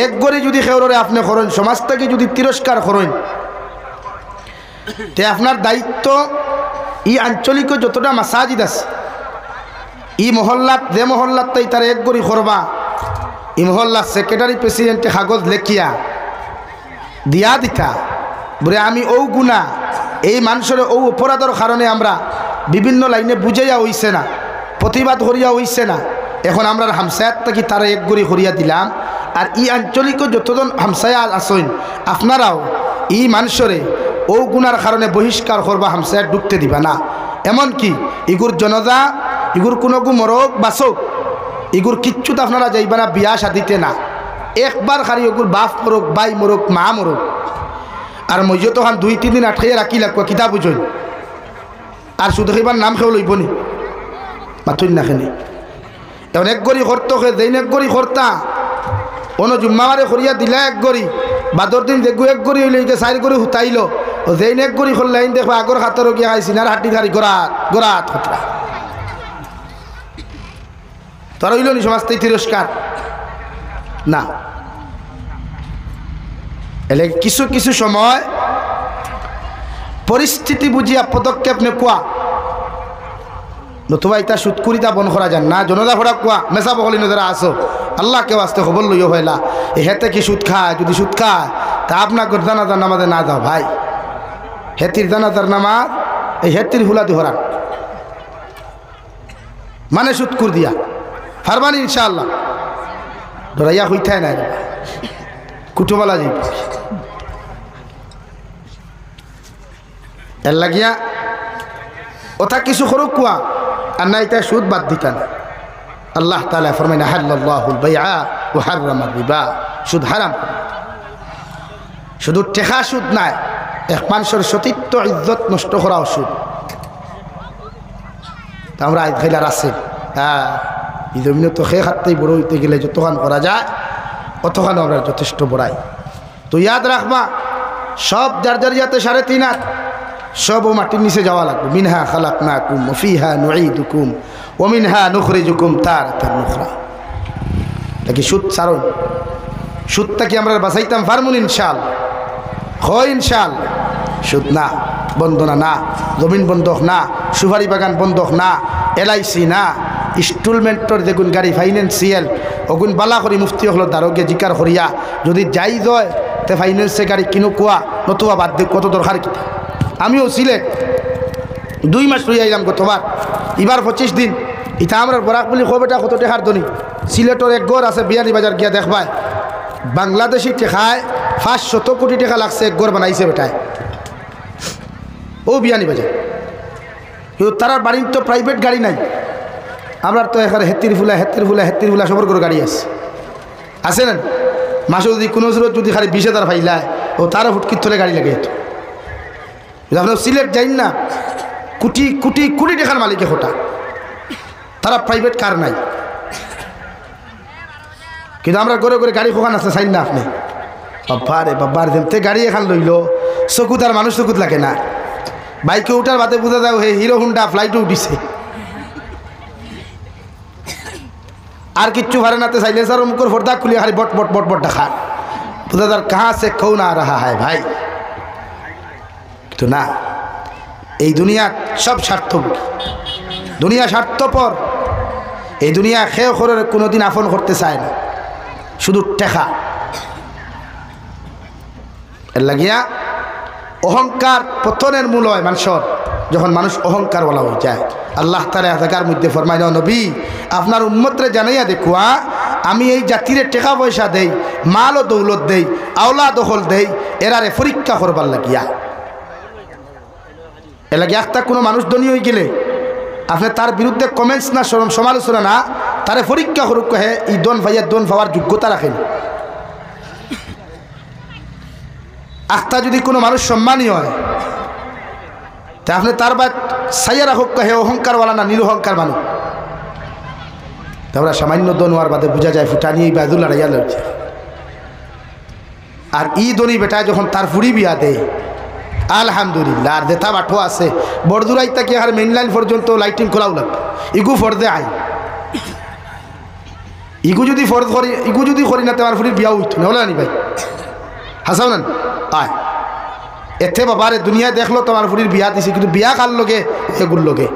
এক গড়ি যদি খেউরে আপনি করেন, সমাজ থেকে যদি তিরস্কার করেন, তে আপনার দায়িত্ব ই আঞ্চলিক যতটা মাসাজিদ আছে ই মহল্লাত, যে মহল্লাত তাই তার এক গড়ি করবা, ই মহল্লার সেক্রেটারি প্রেসিডেন্টে কাগজ লেখিয়া দিয়া দিতা বলে আমি ও গুণা এই মানুষের ও অপরাধের কারণে আমরা বিভিন্ন লাইনে বুঝাইয়া হইছে না, প্রতিবাদ করিয়া হইছে না, এখন আমরা হামসায়াত থাকি তারা এক গড়ি করিয়া দিলাম। আর ই আঞ্চলিক যতজন হামসায়া আসেন আপনারাও ই মানুষরে ও গুণার কারণে বহিষ্কার করবা, হামসায়াত ঢুকতে দিবা না। এমনকি ইগুর জনতা, ইগুর কোনো মরক বাসক, ইগুর কিচ্ছুত আপনারা যাইবা না বিয়া শাদিতে না। একবার খালি ওগুর বাপ মরক, বাই মরক, মা মরক, আর মইজ তখন 2-3 দিন আটকাইয়া রাখি লাগবা, কিতাব বুঝই আর শুধু এবার নাম খেয়ে লইব নি মাথুন না খেনি। এখন এক গড়ি করতো যেইন এক গড়ি করতা অন্য জুম্মাবারে করিয়া দিলা এক গড়ি, বাদর দিন দেখবো এক গড়ি হইলে 4 গড়ি হুতাইল, যেইন এক গড়ি করলে দেখো আগর খাতর গিয়া খাই সিনার হাঁটি খারি গড়াত গড়াত খতরা তোরা হইল নি সমাজ থেকে তিরস্কার না। এলে কিছু কিছু সময় পরিস্থিতি বুঝিয়া পদক্ষেপ নে কোয়া, নতুবা ইতা সুৎকুরিতা বন করা যান না। জনতা ভরা কোয়া মেসা বকলি নজরা আসো আল্লাহকে আসতে খবর লইও হইলা এ হেতে কি সুদ খায়, যদি সুদ খায় তা আপনার জানাজার নামাজে না যাও ভাই। হেতির জানাজার নামাজ এই হেতির হুলাদি হরান মানে সুৎকুর দিয়া ফারবানি ইনশাআল্লাহ ডরাইয়া হইতাই নাই কুটুবালা যাই এর লাগিয়া ওটা কিছু করুক কুয়া আর না এটা সুদ বাদ দিতা না। আল্লাহ তাআলা ফরমায় আহাল্লাল্লাহুল বাইআ ওয়া হাররামার রিবা, সুদ হারাম। শুধু টেকা সুদ নাই, এক মানুষের সতীত্ব ইজ্জত নষ্ট করাও সুদ। তা আমরা আজ খাইলার আছে হ্যাঁ এই জমিনে তো খেয়ে খাতেই বড় হইতে গেলে যতখান করা যায় অতখান আমরা যথেষ্ট বড়াই। তো ইয়াদ রাখবা সব যার যার ইয়াতে 3.5 হাত সব ও মাটির নিচে যাওয়া লাগবে। মিনহা খালাকনাকুম ওয়া ফিহা নুঈদুকুম ওয়া মিনহা নুখরিজুকুম তারাতান উখরা। নাকি সুদ ছাড়ুন, সুদটা কি আমরা বাঁচাইতাম ফার্মুন ইনশাআল্লাহ, হয় ইনশাআল্লাহ। সুদ না, বন্ধনা না, জমিন বন্ধক না, সুপারি বাগান বন্ধক না, LIC না, ইনস্টলমেন্টর যেগুন গাড়ি ফাইন্যান্সিয়াল ওগুন বালা করি মুফতি হল দারোগে জিকার করিয়া যদি যাই হয় তে ফাইন্যান্সে গাড়ি কিনো কোয়া নতুবা বাদ দিয়ে কত দরকার কি। আমিও সিলেট 2 মাস রয়ে আইলাম গতবার, এবার 25 দিন। ইটা আমরা বরাক বলি বেটা কত টেকার ধনী। সিলেটর এক গড় আছে বিয়ানি বাজার গিয়া দেখবায় বাংলাদেশি টেকায় 500 কোটি টাকা লাগছে এক গড় বানাইছে বেটায় ও বিয়ানি বাজার। কিন্তু তার বাড়ির তো প্রাইভেট গাড়ি নাই, আমরা তো এখানে হেতির ফুলা সবর করে গাড়ি আছে না। মাসে যদি কোনো জোর যদি খালি 20,000 ফাইলায় ও তারও ফুটকির থলে গাড়ি লাগে। আপনার সিলেট যাই না কোটি কোটি কোটি টাকার মালিকে হোটা, তারা প্রাইভেট কার নাই। কিন্তু আমরা করে করে গাড়ি খোকান আছে চাই না আপনি বাবার যেমতে গাড়ি এখান লইল চকুত আর মানুষ চকুত লাগে না। বাইকে উঠার বাদে বোঝা যাও হে হিরো হুন্ডা ফ্লাইটে উঠিছে আর কিচ্ছু ভারে নাতে সাইলেন্সার মুখের ফর্দা খুলিয়ে খালি বট বট বট বট দেখা বোঝা যার কাহা সে খৌ না রাহা হয় ভাই। তো না, এই দুনিয়া সব স্বার্থপর, দুনিয়া স্বার্থপর। এই দুনিয়া খেয়ে করে কোনোদিন আপন করতে চায় না। শুধু টেকা। এর লাগিয়া অহংকার পতনের মূল হয় মানুষের, যখন মানুষ অহংকার বলা হয়ে যায়। আল্লাহ তাআলা জায়গার মধ্যে ফরমায়, নবী আপনার উম্মতরে জানাইয়া দেখুয়া আমি এই জাতিরে টাকা পয়সা দেই, মাল ও দৌলত দেই, আওলা দখল দেই এরারে পরীক্ষা করবার লাগিয়া। এ লাগে একটা কোনো মানুষ ধনী হয়ে গেলে আপনি তার বিরুদ্ধে কমেন্টস না সমালোচনা না, তারে পরীক্ষা করুক হে ই দন ভাইয়া দন পাওয়ার যোগ্যতা রাখেন। আখতা যদি কোনো মানুষ সম্মানী হয় তা আপনি তার বা সাইয়া রাখুক হে অহংকারওয়ালা না নিরহংকার মানুষ। তারপরে সামান্য দনোয়ার বাদে বোঝা যায় ফুটানি বাদুল লড়াইয়া লড়ছে। আর ই দনি বেটায় যখন তার ফুড়ি বিয়া দেয় আলহামদুলিল্লাহ। আর দেতা বাঠো আছে বড়দুরাই তাকে আর মেইন লাইন পর্যন্ত লাইটিং খোলাও লাগবে। ইগু ফর্দে আই ইগু যদি ফর্দ করি, ইগু যদি করি না তোমার ফুড়ির বিয়া উঠতো না, বলে নি ভাই হাসাও না আয় এতে বাবারে দুনিয়া দেখলো তোমার ফুড়ির বিয়া দিছে, কিন্তু বিয়া কার লগে এগুর লগে।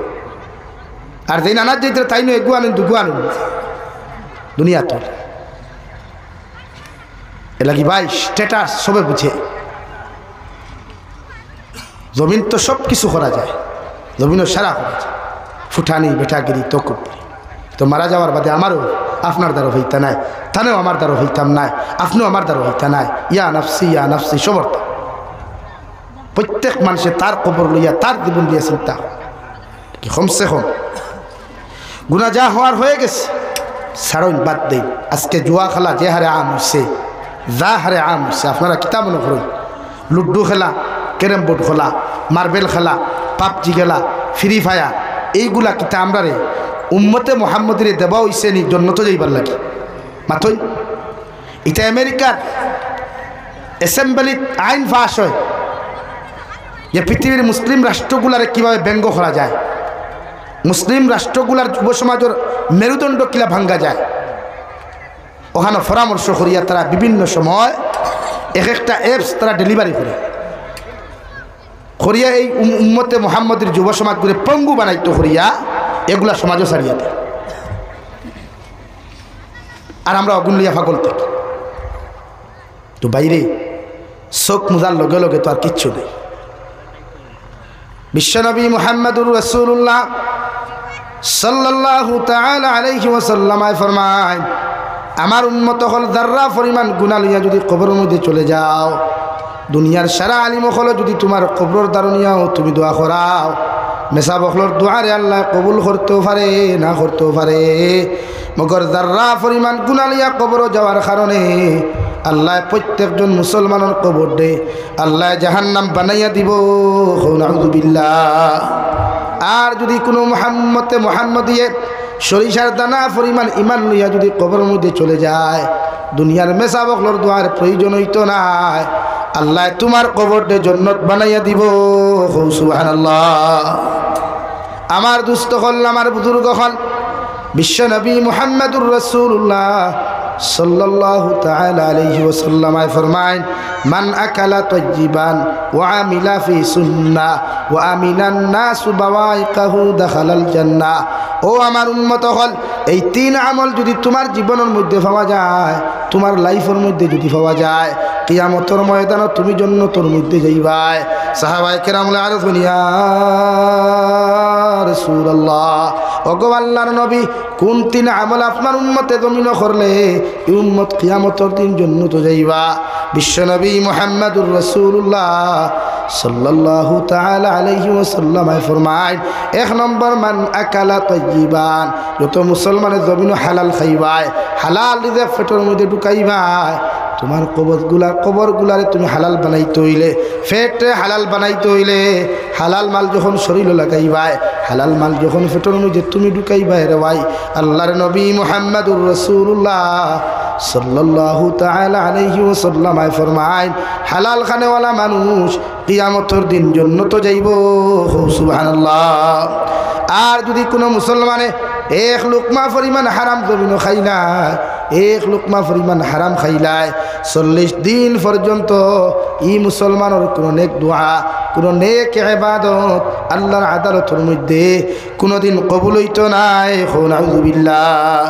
আর যেই নানার যেতে তাই নো এগু আনেন দুগু আনুন দুনিয়া তো এ লাগি ভাই স্ট্যাটাস সবে বুঝে। জমিন তো সব কিছু করা যায়, জমিনও সারা করা যায়, ফুটানি বেটাগিরি তো তো মারা যাওয়ার বাদে আমারও আপনার দ্বারা হইতা নাই, তানেও আমার দ্বারা হইতাম নাই, আপনিও আমার দ্বারা হইতা নাই। ইয়া নাফসি সবর। প্রত্যেক মানুষে তার কবর লইয়া তার জীবন দিয়ে চিন্তা কি কমসে কম গুণা যা হওয়ার হয়ে গেছে ছাড়ুন, বাদ দেই। আজকে জুয়া খেলা যে হারে আম হচ্ছে, যা হারে আম হচ্ছে, আপনারা কিতাব মনে করুন। লুড্ডু খেলা, ক্যারেম বোর্ড খেলা, মার্বেল খেলা, পাবজি খেলা, ফ্রি ফায়ার, এইগুলা কিতা আমরা রে উম্মতে মোহাম্মদের দেবা হইছে নি জন্য তো যাইবার লাগে মাথই। এটা আমেরিকার অ্যাসেম্বলিত আইন পাস হয় যে পৃথিবীর মুসলিম রাষ্ট্রগুলারে কিভাবে ব্যঙ্গ করা যায়, মুসলিম রাষ্ট্রগুলার যুব সমাজের মেরুদণ্ড কিলা ভাঙ্গা যায়। ওখানে পরামর্শ করিয়া তারা বিভিন্ন সময় এক একটা অ্যাপস তারা ডেলিভারি করে করিয়া এই উম্মতে মোহাম্মদের যুব সমাজগুলো পঙ্গু বানাইতো করিয়া এগুলা সমাজও ছাড়িয়া দেয়। আর আমরা অগুনলিয়া ফাগল থাকি তো বাইরে চোখ মুজার লগে লগে তো আর কিচ্ছু নেই। বিশ্বনবী মুহাম্মদুর রাসূলুল্লাহ সাল্লাল্লাহু তাআলা আলাইহি ওয়াসাল্লাম ফরমায়, আমার উম্মত হল যাররা পরিমাণ গুনাহ লইয়া যদি কবরের মধ্যে চলে যাও, দুনিয়ার সারা আলিম হল যদি তোমার কবরের দারুনিয়াও তুমি দোয়া করাও, মেসা বখলর দোয়ারে আল্লাহ কবুল করতেও পারে না করতেও পারে। মগর যাররা পরিমাণ গুনাহ লইয়া কবর যাওয়ার কারণে আল্লাহ প্রত্যেকজন মুসলমানের কবর দে আল্লাহ জাহান্নাম বানাইয়া দিব, নাউযুবিল্লাহ। আর যদি কোনো মোহাম্মদিয়ে সরিষার দানা পরিমাণ ইমান লইয়া যদি কবরের মধ্যে চলে যায়, দুনিয়ার মেসা বখলর দোয়ার প্রয়োজন হইতো না, আল্লাহ তোমার কবরটা জান্নাত বানাইয়া দিব, সুবহানাল্লাহ। আমার দুস্থ হল, আমার বুজুর্গ হল বিশ্বনবী মুহাম্মদুর রাসূলুল্লাহ সাল্লাল্লাহু তাআলা আলাইহি ওয়াসাল্লাম ফরমায়, মান আকালা তাইয়িবান ওয়া আমিলা ফি সুন্নাহ ওয়া আমিনান নাসু বাওয়াইকাহু দাখালাল জান্নাহ। ও আমার উম্মত হল, এই তিন আমল যদি তোমার জীবনের মধ্যে পাওয়া যায়, তোমার লাইফের মধ্যে যদি পাওয়া যায়, কিয়ামতের ময়দানে তুমি জান্নাতের মধ্যে যাইবাই। সাহাবায়ে কেরাম আরফুন ইয়া রাসূলুল্লাহ, ওগো আল্লাহর নবী, কোন তিন আমল আপনার উম্মতে জমিন করলে এই উম্মত কিয়ামতের দিন জান্নাতে যাইবা? বিশ্বনবী মুহাম্মদুর রাসূলুল্লাহ সাল্লাল্লাহু তাআলা আলাইহি ওয়াসাল্লাম ফরমায়, এক নম্বর মান আকালা তাইয়িবান, যত মুসলমানের জমিন হালাল খাইবাই, হালাল রিজিক পেটের মধ্যে ঢুকাইবাই। তোমার কবরগুলারে তুমি হালাল বানাইতে হইলে, ফেটে হালাল বানাইতে হইলে, হালাল মাল যখন শরীরে লাগাইবাই, হালাল মাল যখন পেটের মধ্যে তুমি ঢুকাইবাই রে ভাই, আল্লাহর নবী মুহাম্মদুর রাসূলুল্লাহ সাল্লাল্লাহু তাআলা আলাইহি ওয়াসাল্লাম ফরমায়, হালাল খানেওয়ালা মানুষ কিয়ামতের দিন জান্নাতে যাইব, সুবহানাল্লাহ। আর যদি কোনো মুসলমানে এক লুকমা পরিমাণ হারাম জমিন খাইলায়, এক লুকমা পরিমাণ হারাম খাইলায়, 40 দিন পর্যন্ত ই মুসলমানের কোনো নেক দোয়া কোনো নেক ইবাদত আল্লাহর আদালতের মধ্যে কোনোদিন কবুল হইতো নাই। নাউযুবিল্লাহ।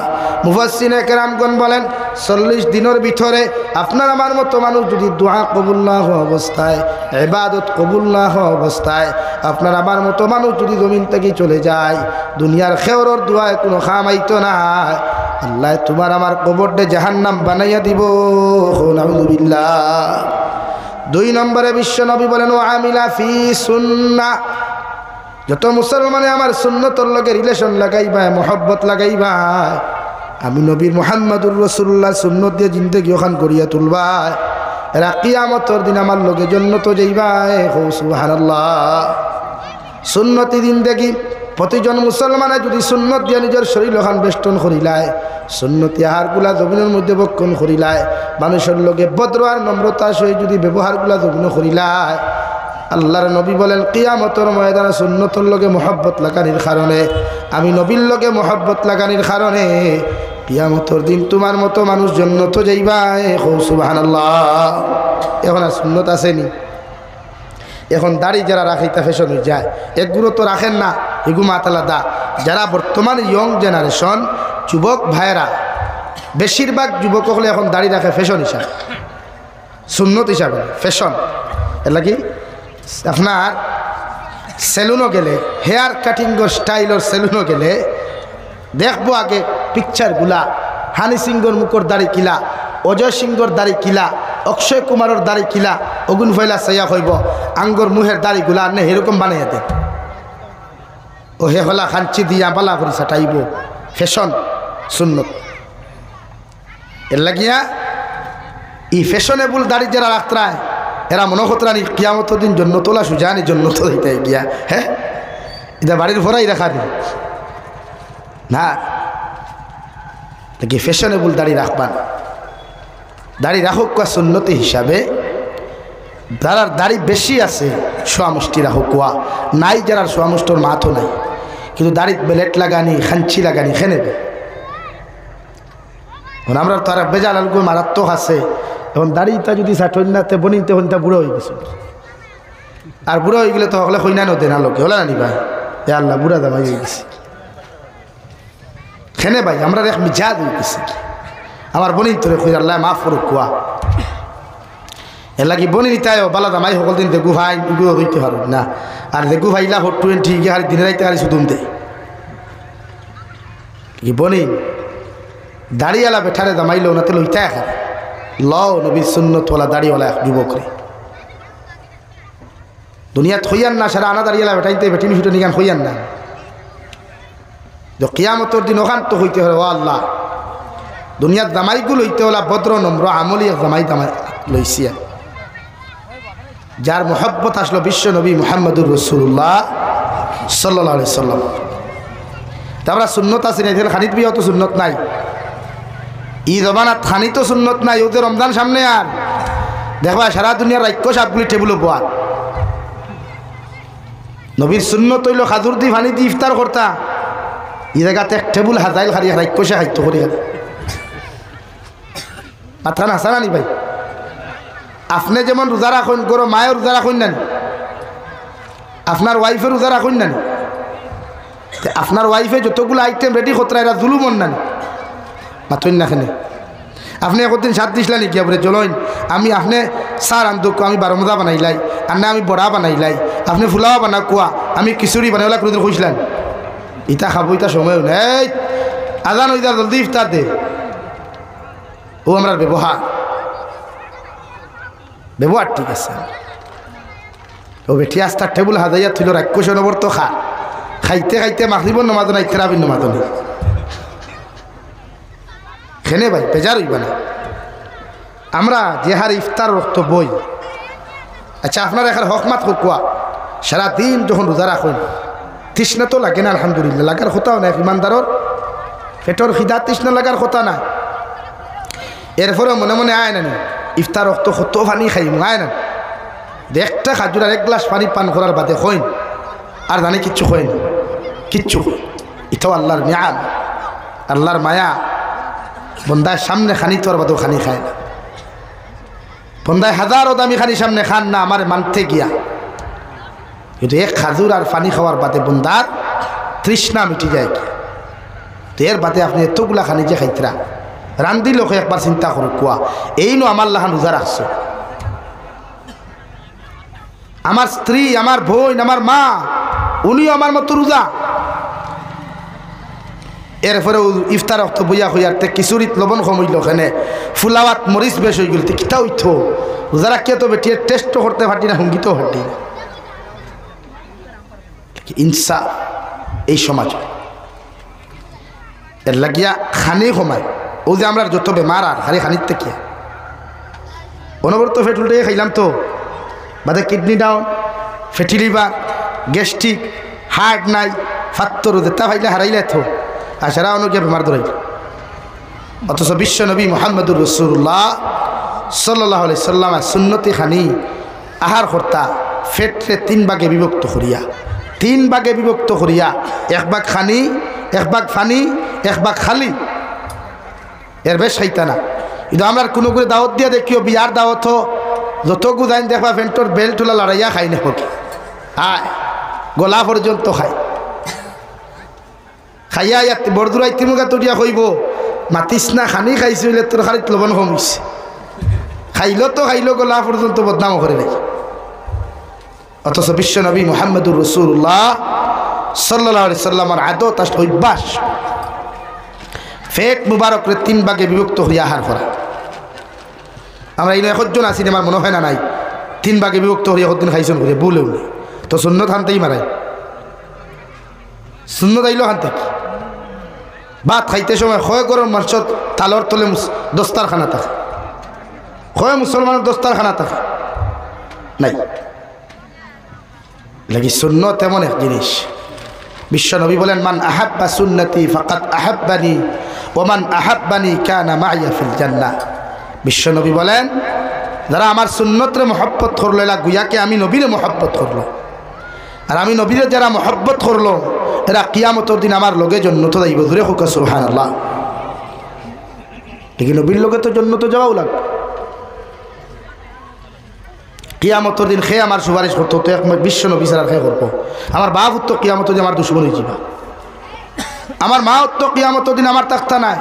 মুফাসসিরে কেরামগণ বলেন 40 দিনের ভিতরে আপনার আমার মতো মানুষ যদি দোয়া কবুল না হওয়া অবস্থায়, ইবাদত কবুল না হওয়া অবস্থায় আপনার আমার মতো মানুষ যদি জমিন থেকে চলে যায়, দুনিয়ার খেওরের দোয়ায় কোনো খামাইতো না, আল্লাহ তোমার আমার কবরটা জাহান্নাম বানাইয়া দিব। নাউযুবিল্লাহ। 2 নম্বরে বিশ্বনবী বলেন ও আমিলা ফি সুন্নাহ, যত মুসলমানে আমার সুন্নতর লগে রিলেশন লাগাইবা, মোহব্বত লাগাইবা, আমি নবীর মুহাম্মদুর রাসূলুল্লাহ সুন্নত দিয়ে জিন্দেগি ওখান করিয়া তুলবা, এরা কিয়ামতের দিন আমার লগে জান্নাত যাইবা। সুবহানাল্লাহ। সুন্নতি জিন্দেগি প্রতিজন মুসলমানে যদি সুন্নত দিয়ে নিজের শরীর ওখান বেষ্টন করিলায়, সুন্নতি আহারগুলা জমিনের মধ্যে বক্ষণ করিলায়, মানুষের লগে ভদ্র আর নম্রতা সহিত যদি ব্যবহারগুলা জমিন করিলায়, আল্লাহর নবী বলেন কিয়ামতের ময়দানে সুন্নতর লগে মোহব্বত লাগানির কারণে, আমি নবীর লগে মোহব্বত লাগানির কারণে কিয়ামতের দিন তোমার মতো মানুষ জান্নাত যাইবা। সুবহানাল্লাহ। এখন আর সুন্নত আসেনি। এখন দাড়ি যারা রাখাইতে ফ্যাশন হয়ে যায়, একগুলো তো রাখেন না, এগু মাতালাদা। যারা বর্তমান ইয়ং জেনারেশন যুবক ভাইয়েরা, বেশিরভাগ যুবক হলে এখন দাড়ি রাখে ফ্যাশন হিসাবে, সুন্নত হিসাবে ফ্যাশন। এর লাগি আপনার সেলুনও গেলে, হেয়ার কাটিংয়ের স্টাইলের সেলুনও গেলে দেখবো আগে পিকচারগুলা, হানি সিংহর মুখর দাড়ি কিলা, অজয় সিংহর দাড়ি কিলা, অক্ষয় কুমারের দাড়ি কিলা, অগুন ফয়লা সাইয়া হইব আঙ্গর মুহের দাড়িগুলা নে এরকম বানাইয়া দেন। ও হে হলা খাঞ্চি দিয়া বালা করি সাটাইব, ফ্যাশন সুন্নত। এর লাগিয়া ই ফ্যাশনেবল দাড়ি যারা রাখতায় এরা মনে হতরানি কিয়ামত দিন জন্য তোলা সুজানি জন্য তো দিতে গিয়া, হ্যাঁ এটা বাড়ির ভরাই রাখা দিন না, নাকি ফ্যাশনেবল দাড়ি রাখবান। দাড়ি রাখুক কোয়া সুন্নতি হিসাবে, যারা দাড়ি বেশি আছে সোয়া মুষ্টি রাখুক কোয়া, নাই যারা সোয়া মুষ্টর মাথও নাই, কিন্তু দাড়িত বেলেট লাগানি খাঞ্চি লাগানি খেনেবে। আমরা তো আর বেজাল আলগো মারাত্মক আছে। এখন দাড়িটা যদি ষাটনাতে বনিতে হইতা বুড়ো হয়ে গেছে, আর বুড়ো হয়ে গেলে তো হলে হইনা নদে না লোকে হলে না ভাই, এ আল্লাহ বুড়া দামাই হয়ে গেছে খেনে ভাই, আমরা এক মিজাজ হয়ে গেছি। আমার বনিন তোরে খুঁজ আল্লাহ মাফ করুক কুয়া, এর লাগি বনি নিতায় বালা দামাই সকল দিন দেখু ভাই এগুলো হইতে পারব না। আর দেখু ভাইলা 420 হারি দিনে রাইতে হারি শুধুম দে কি বনি দাড়িওয়ালা বেঠারে দামাইল ওনাতে লইতে এখন লও নবী সুন্নতওয়ালা দাড়িওয়ালা যুবক রে দুনিয়াত হইয়ান না, সারা আনা দাড়িওয়ালা বেঠাইতে বেটিনি শুটে নিগান হইয়ান না। কিয়ামতের দিন ওখান তো হইতে হবে ও আল্লাহ, দুনিয়ার দামাইগুলো হইতে হলা ভদ্র নম্র আমলি দামাই দামাই লইছি। যার মোহব্বত আসলো বিশ্ব নবী মুহাম্মদুর রাসূলুল্লাহ সাল্লাল্লাহু আলাইহি সাল্লাম। তারপরে সুন্নত আছে না, খানিত বিয়ে তো সুন্নত নাই, ঈদ অবানাত খানি তো সুন্নত নাই। ওদের রমজান সামনে আর দেখবা সারা দুনিয়ার রাক্ষস আপগুলি টেবিল পোয়া। নবীর সুন্নত হইল খাজুর দি ফানি দি ইফতার করতা, এই জায়গাতে এক টেবুল হাজাইল খারিয়া রাক্ষসে খাদ্য করি মাথা না আসা নি ভাই। আপনি যেমন রোজা রাখুন করো, মায়ের রোজা রাখুন না, আপনার ওয়াইফের রোজা রাখুন না, আপনার ওয়াইফে যতগুলো আইটেম রেডি করতে এরা জুলুমন না মাথুন না খেলে। আপনি একদিন সাত দিসলেন কি আপনি চলইন আমি আপনি সার আনতো আমি বারমদা বানাইলাই, আর না আমি বড়া বানাইলাই, আপনি ফুলাও বানা কোয়া আমি খিচুড়ি বানাইলা কোনোদিন খুঁজলেন। ইটা খাবো ইটা সময়ও নেই, আজান ওইটা জলদি ইফতার দে। ও আমার ব্যবহার ব্যবহার ঠিক আছে। ও বেঠি আস্তার টেবুল হাজাইয়া থইল রাক্ষস নবর তো খা, খাইতে খাইতে মাগরিবর নমাজ নাই তেরাবির নমাজ নেই খেনে ভাই বেজার হইবা না। আমরা যে হার ইফতার রক্ত বই, আচ্ছা আপনার এখানে হকমাত কোয়া সারাদিন যখন রোজা রাখুন তৃষ্ণা তো লাগে না, আলহামদুলিল্লাহ লাগার কথাও না, ইমানদারর পেটর খিদা তৃষ্ণা লাগার কথা না। এরপরে মনে মনে আয় না ইফতার রক্ত কত পানি খাই আয় না, একটা খাজুর আর 1 গ্লাস পানি পান করার বাদে হইন আর জানি কিচ্ছু হইন কিচ্ছু। এটাও আল্লাহর নিয়াম, আল্লাহর মায়া। বন্দার সামনে খানি তোর বাদেও খানি খায় না। বন্দায় হাজারো দামি খানি সামনে খান না আমার মানতে গিয়া, কিন্তু এক খাজুর আর পানি খাওয়ার বাদে বন্দার তৃষ্ণা মিটি যায় কি। তো এর বাদে আপনি এতগুলা খানি যে খাইতরা রান্ধি লোক একবার চিন্তা করো কুয়া এই নো আমার লাহান রোজা রাখছো, আমার স্ত্রী, আমার বোন, আমার মা, উনিও আমার মতো রোজা। এরপরে ইফতার অক্ত বইয়া হইয়ার তে খিচুড়িত লবণ কমইল, ওখানে ফুলাওয়াত মরিচ বেশ হয়ে গেল, কিতা উঠত রোজা রাখিয়া তো বেটিয়ে টেস্টও করতে পারতি না, সঙ্গীতও পারতি না। ইনসাফ এই সমাজ এর লাগিয়া খানি কমায়। ও যে আমরা যত বেমার আর খালি খানির থেকে অনবরত ফেট উল্টে খাইলাম তো বাদে kidney down, fatty liver, gastric, heart নাই, ফাত্তর যেটা ভাইলে হারাইলে তো আর সারা অনুকে বেমার ধরাইল। অথচ বিশ্ব নবী মুহাম্মদুর রাসূলুল্লাহ সাল্লাল্লাহু আলাইহি সাল্লাম সুন্নতি খানি আহার কর্তা ফেটরে 3 ভাগে বিভক্ত করিয়া, 3 ভাগে বিভক্ত করিয়া, 1 ভাগ খানি, 1 ভাগ ফানি, 1 ভাগ খালি, এর বেশ খাইতা না। কিন্তু আমরা কোনো করে দাওয়াত দিয়া দেখিও বিয়ার দাওয়াত যত গুদাইন দেখবা ফেন্টর বেল টুলা লড়াইয়া খাই না হোক, আয় গলা পর্যন্ত খায়। খাইয়া ইয়াত বরদুরাই তিমুগা তরিয়া কইব মাতিস না, খানি খাইছি হইলে তোর খালি লবণ কমিছে, খাইল তো খাইল গলা পর্যন্ত বদনাম করে নাই। অথচ বিশ্ব নবী মুহাম্মদুর রাসূলুল্লাহ সাল্লাল্লাহু আলাইহি সাল্লামের আদত আর অভ্যাস ফেট মুবারকরে 3 ভাগে বিভক্ত হইয়া আহার করা। আমরা এই 1 জন আছি আমার মনে হয় না নাই 3 ভাগে বিভক্ত হইয়া কতদিন খাইছেন করে বলেও নেই। তো সুন্নত হানতেই মারাই, সুন্নত আইলো হানতে ভাত খাইতে সময় হয় গরম মাংসত তালর তলে দস্তারখানা থাকে, হয় মুসলমানের দস্তারখানা থাকে নাই লাগি। সুন্নত এমন এক জিনিস, বিশ্ব নবী বলেন মান আহাব্বা সুন্নতি ফাকাদ আহাব্বানি ওয়া মান আহাব্বানি কানা মাইয়া ফিল জান্নাহ। বিশ্ব নবী বলেন যারা আমার সুন্নতরে মহব্বত করলো এরা গুয়াকে আমি নবীরে মহব্বত করলো, আর আমি নবীরে যারা মহব্বত করলো এরা কিয়ামতের দিন আমার লগে জন্নত যাইব। ধরে হোক সুবহানাল্লাহ। দেখি নবীর লগে তো জন্নত যাওয়াও লাগবে। কিয়ামতের দিন খেয়ে আমার সুপারিশ করতো তো এক বিশ্ব নবী ছাড়া খেয়ে করবো। আমার বাপ তো কিয়ামতের দিন আমার দুশ্মন হয়ে যাবা, আমার মা তো কিয়ামতের দিন আমার তাকতা নাই,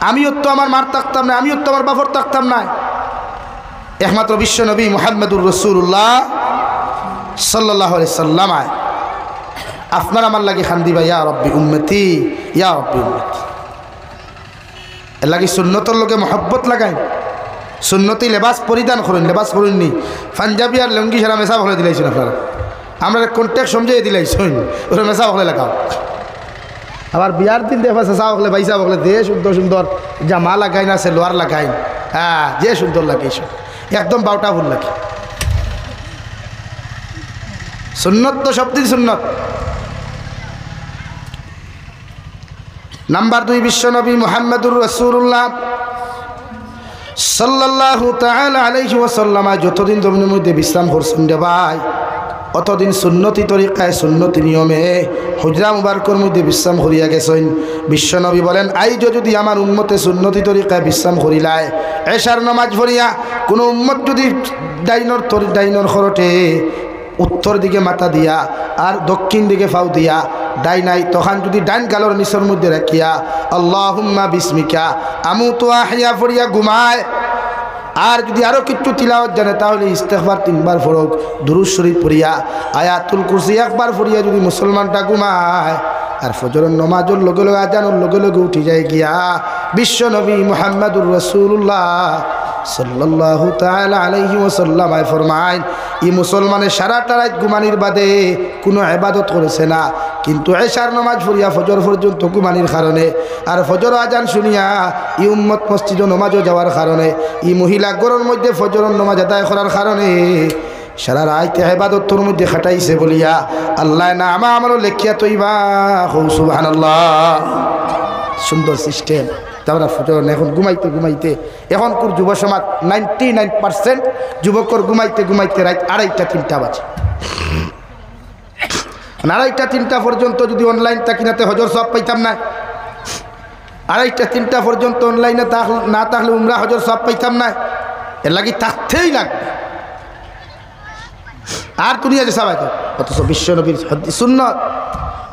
আমিও তো আমার মার তাকতাম না, আমিও তো আমার বাপর তাকতাম না। একমাত্র বিশ্ব নবী মুহাম্মদুর রাসূলুল্লাহ সাল্লাল্লাহু আলাইহি সাল্লাম আপনার আমার লাগে খান দিবা ইয়া রব্বি উম্মতি, ইয়া রব্বি উম্মতি। এর লাগে সুন্নতর লোকে মহব্বত লাগাই, সুন্নতি লেবাস পরিধান করেন, লেবাস করেননি পাঞ্জাবি আর লুঙ্গি সারা মেশা হলে দিলাইছেন আপনারা, আমরা কন্ট্যাক্ট সমঝে দিলাইছেন ওরা মেশা হলে লাগাও। আবার বিয়ার দিন দেখবা চেঁচা হলে বাইসা হলে যে সুন্দর সুন্দর জামা লাগাই না সে লোয়ার লাগাই, হ্যাঁ যে সুন্দর লাগে একদম বাউটা ভুল লাগে। সুন্নত তো সবদিন সুন্নত। নাম্বার 2 বিশ্ব নবী মুহাম্মদুর রাসূলুল্লাহ সাল্লাল্লাহু তাআলা আলাইহি ওয়াসাল্লাম যতদিন জমিনের মধ্যে বিশ্রাম করছেন রে ভাই, অতদিন সুন্নতি তরিকায় সুন্নতি নিয়মে হুজরা মুবারকর মধ্যে বিশ্রাম করিয়া গেছেন। বিশ্ব নবী বলেন আইজ যদি আমার উম্মতে সুন্নতি তরিকায় বিশ্রাম করিলায়, এশার নামাজ পড়িয়া কোনো উম্মত যদি ডাইনর খরটে উত্তর দিকে মাথা দিয়া আর দক্ষিণ দিকে ফাউ দিয়া ডাই নাই, তখন যদি ডাইন গালর নিচের মধ্যে রাখিয়া আল্লাহুম্মা বিসমিকা আমুতু আহইয়া পড়িয়া ঘুমায়, আর যদি আরো কিছু তিলাওয়াত জানে তাহলে ইস্তেগফার 3 বার পড়ুক, দুরূদ শরীফ পড়িয়া আয়াতুল কুরসি 1 বার পড়িয়া যদি মুসলমানটা ঘুমায় আর ফজরের নামাজের লগে লগে আজানের লগে লগে উঠি যায় গিয়া বিশ্ব নবী মুহাম্মদুর রাসূলুল্লাহ সাল্লাল্লাহু তাআলা আলাইহি ওয়াসাল্লাম ফরমায় এই মুসলমানের সারাটা রাত ঘুমানির বাদে কোনো ইবাদত করেছে না, কিন্তু এশার নামাজ পড়িয়া ফজর পর্যন্ত ঘুমানির কারণে আর ফজর আজান শুনিয়া ই উম্মত মসজিদে নামাজও যাওয়ার কারণে ই মহিলা ঘরের মধ্যে ফজরের নামাজ আদায় করার কারণে সারা রাত ইবাদতের মধ্যে খাটাইছে বলিয়া আল্লাহ না আমারও লেখিয়া তৈবা সুবহানাল্লাহ। সুন্দর সিস্টেম। তারা ফজর এখন ঘুমাইতে ঘুমাইতে এখনকার যুব সমাজ 99% যুবকর ঘুমাইতে ঘুমাইতে রাত 2:30 3টা বাজে। 2:30 3টা পর্যন্ত যদি অনলাইন তাকিনাতে হজর সব পাইতাম না, 2:30 3টা পর্যন্ত অনলাইনে না থাকলে উমরা হজর সব পাইতাম না। এর লাগি থাকতেই লাগবে। আর দুনিয়া যে সবাই অথচ বিশ্ব নবীর সুন্নত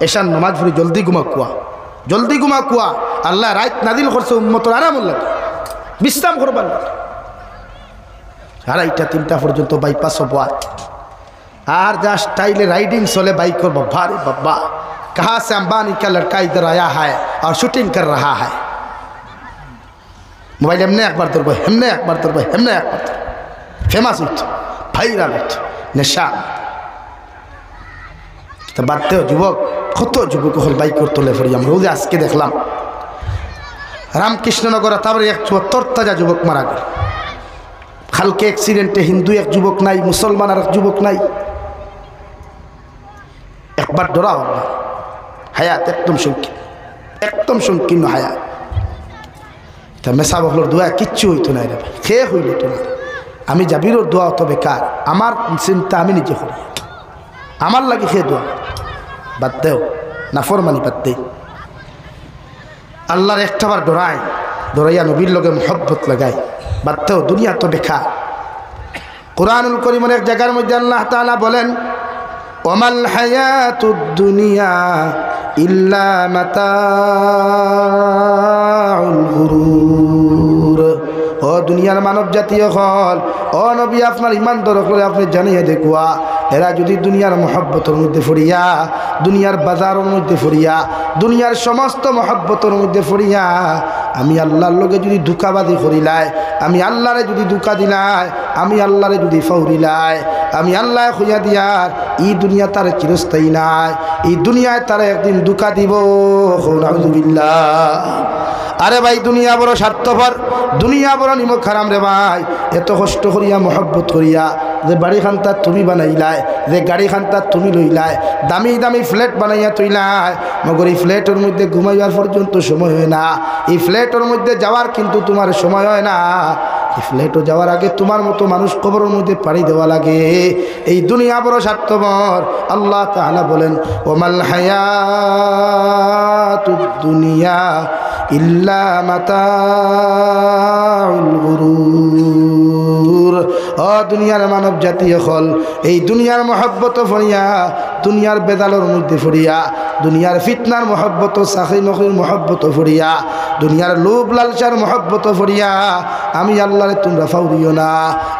এশান নামাজ পড়ি জলদি ঘুমা কুয়া, জলদি ঘুমা কুয়া। আল্লাহ রাত নাদিল করছে উম্মতর আরাম লাগে, বিশ্রাম করবার লাগে। 2:30-3টা পর্যন্ত বাইপাস হওয়া আর যা স্টাইলে রাইডিং চলে বাইক করবো। ভারে বাবা, कहाँ से अंबानी का लड़का इधर आया है और शूटिंग कर रहा है। मोबाइल हमने एक बार धरबो, हमने एक बार धरबो, हमने एक बार फेमास হইত, ভাইরাল হইত, নেশা। তা বাদতেও যুবক, কত যুবক হল বাইক তোলে ফেরি। আমরা রোজ আজকে দেখলাম রামকৃষ্ণনগরে তারপরে এক তরতাজা যুবক মারা গেল। কালকে অ্যাক্সিডেন্টে হিন্দু এক যুবক নাই, মুসলমান আর এক যুবক নাই। একবার ডরা হল না, হায়াত একদম সংকীর্ণ, একদম সংকীর্ণ হায়াত। তা মেসা বকলোর দোয়া কিচ্ছু হইতো না রে, খেয়ে হইল তো না। আমি জাবিরোর দোয়া অত বেকার, আমার চিন্তা আমি নিজে করি, আমার লাগে খেয়ে দোয়া বাদ দেও, নাফরমানি বাদ দে। আল্লাহর একটাবার ডরাই, ডরাইয়া নবীর লগে মহব্বত লাগাই, বাদ দেও। দুনিয়া তো বেকার। কুরআনুল কারীমের এক জায়গার মধ্যে আল্লাহ তাআলা বলেন, ওমাল হায়াতুদ দুনিয়া ইল্লা মাতাউল গুরুর। ও দুনিয়ার মানব জাতীয় হল, ও নবী আপনার ইমান দরকার আপনি জানিয়ে দেখুয়া, এরা যদি দুনিয়ার মহব্বতের মধ্যে ফরিয়া, দুনিয়ার বাজারের মধ্যে ফরিয়া, দুনিয়ার সমস্ত মহব্বতের মধ্যে ফরিয়া আমি আল্লাহর লগে যদি ধোঁকাবাজি করিলাই, আমি আল্লাহরে যদি ধোঁকা দিলাই, আমি আল্লাহরে যদি ফাউরিলাই, আমি আল্লাহ খুঁজা দিয়ার এই দুনিয়া তার চিরস্থায়ী নাই, এই দুনিয়ায় তারা একদিন ধোঁকা দিব। নাউযুবিল্লাহ। আরে ভাই দুনিয়া বড় স্বার্থপর, দুনিয়া বড় নিমক হারাম রে ভাই। এত কষ্ট করিয়া মহব্বত করিয়া যে বাড়ি খান্তা তুমি বানাইলাই, যে গাড়ি খান্তা তুমি লইলাই, দামি দামি ফ্ল্যাট বানাইয়া তৈলাই, মগর এই ফ্ল্যাটের মধ্যে ঘুমাইবার পর্যন্ত সময় হয় না, এই ফ্ল্যাটের মধ্যে যাওয়ার কিন্তু তোমার সময় হয় না। এই ফ্ল্যাটও যাওয়ার আগে তোমার মতো মানুষ কবরের মধ্যে পাড়ি দেওয়া লাগে। এই দুনিয়া বড় স্বার্থপর। আল্লাহ তাআলা বলেন, ওমাল হায়াতুদ দুনিয়া ইল্লা মাতাউল গুরুর। ও দুনিয়ার মানব জাতীয় হল, এই দুনিয়ার মহব্বত ফরিয়া, দুনিয়ার বেদালের মধ্যে ফরিয়া, দুনিয়ার ফিতনার মহব্বত, চাকরি নকরির মহব্বত ফরিয়া, দুনিয়ার লোভ লালসার মহব্বত ফরিয়া আমি আল্লাহরে তোমরা ফাউরিও না।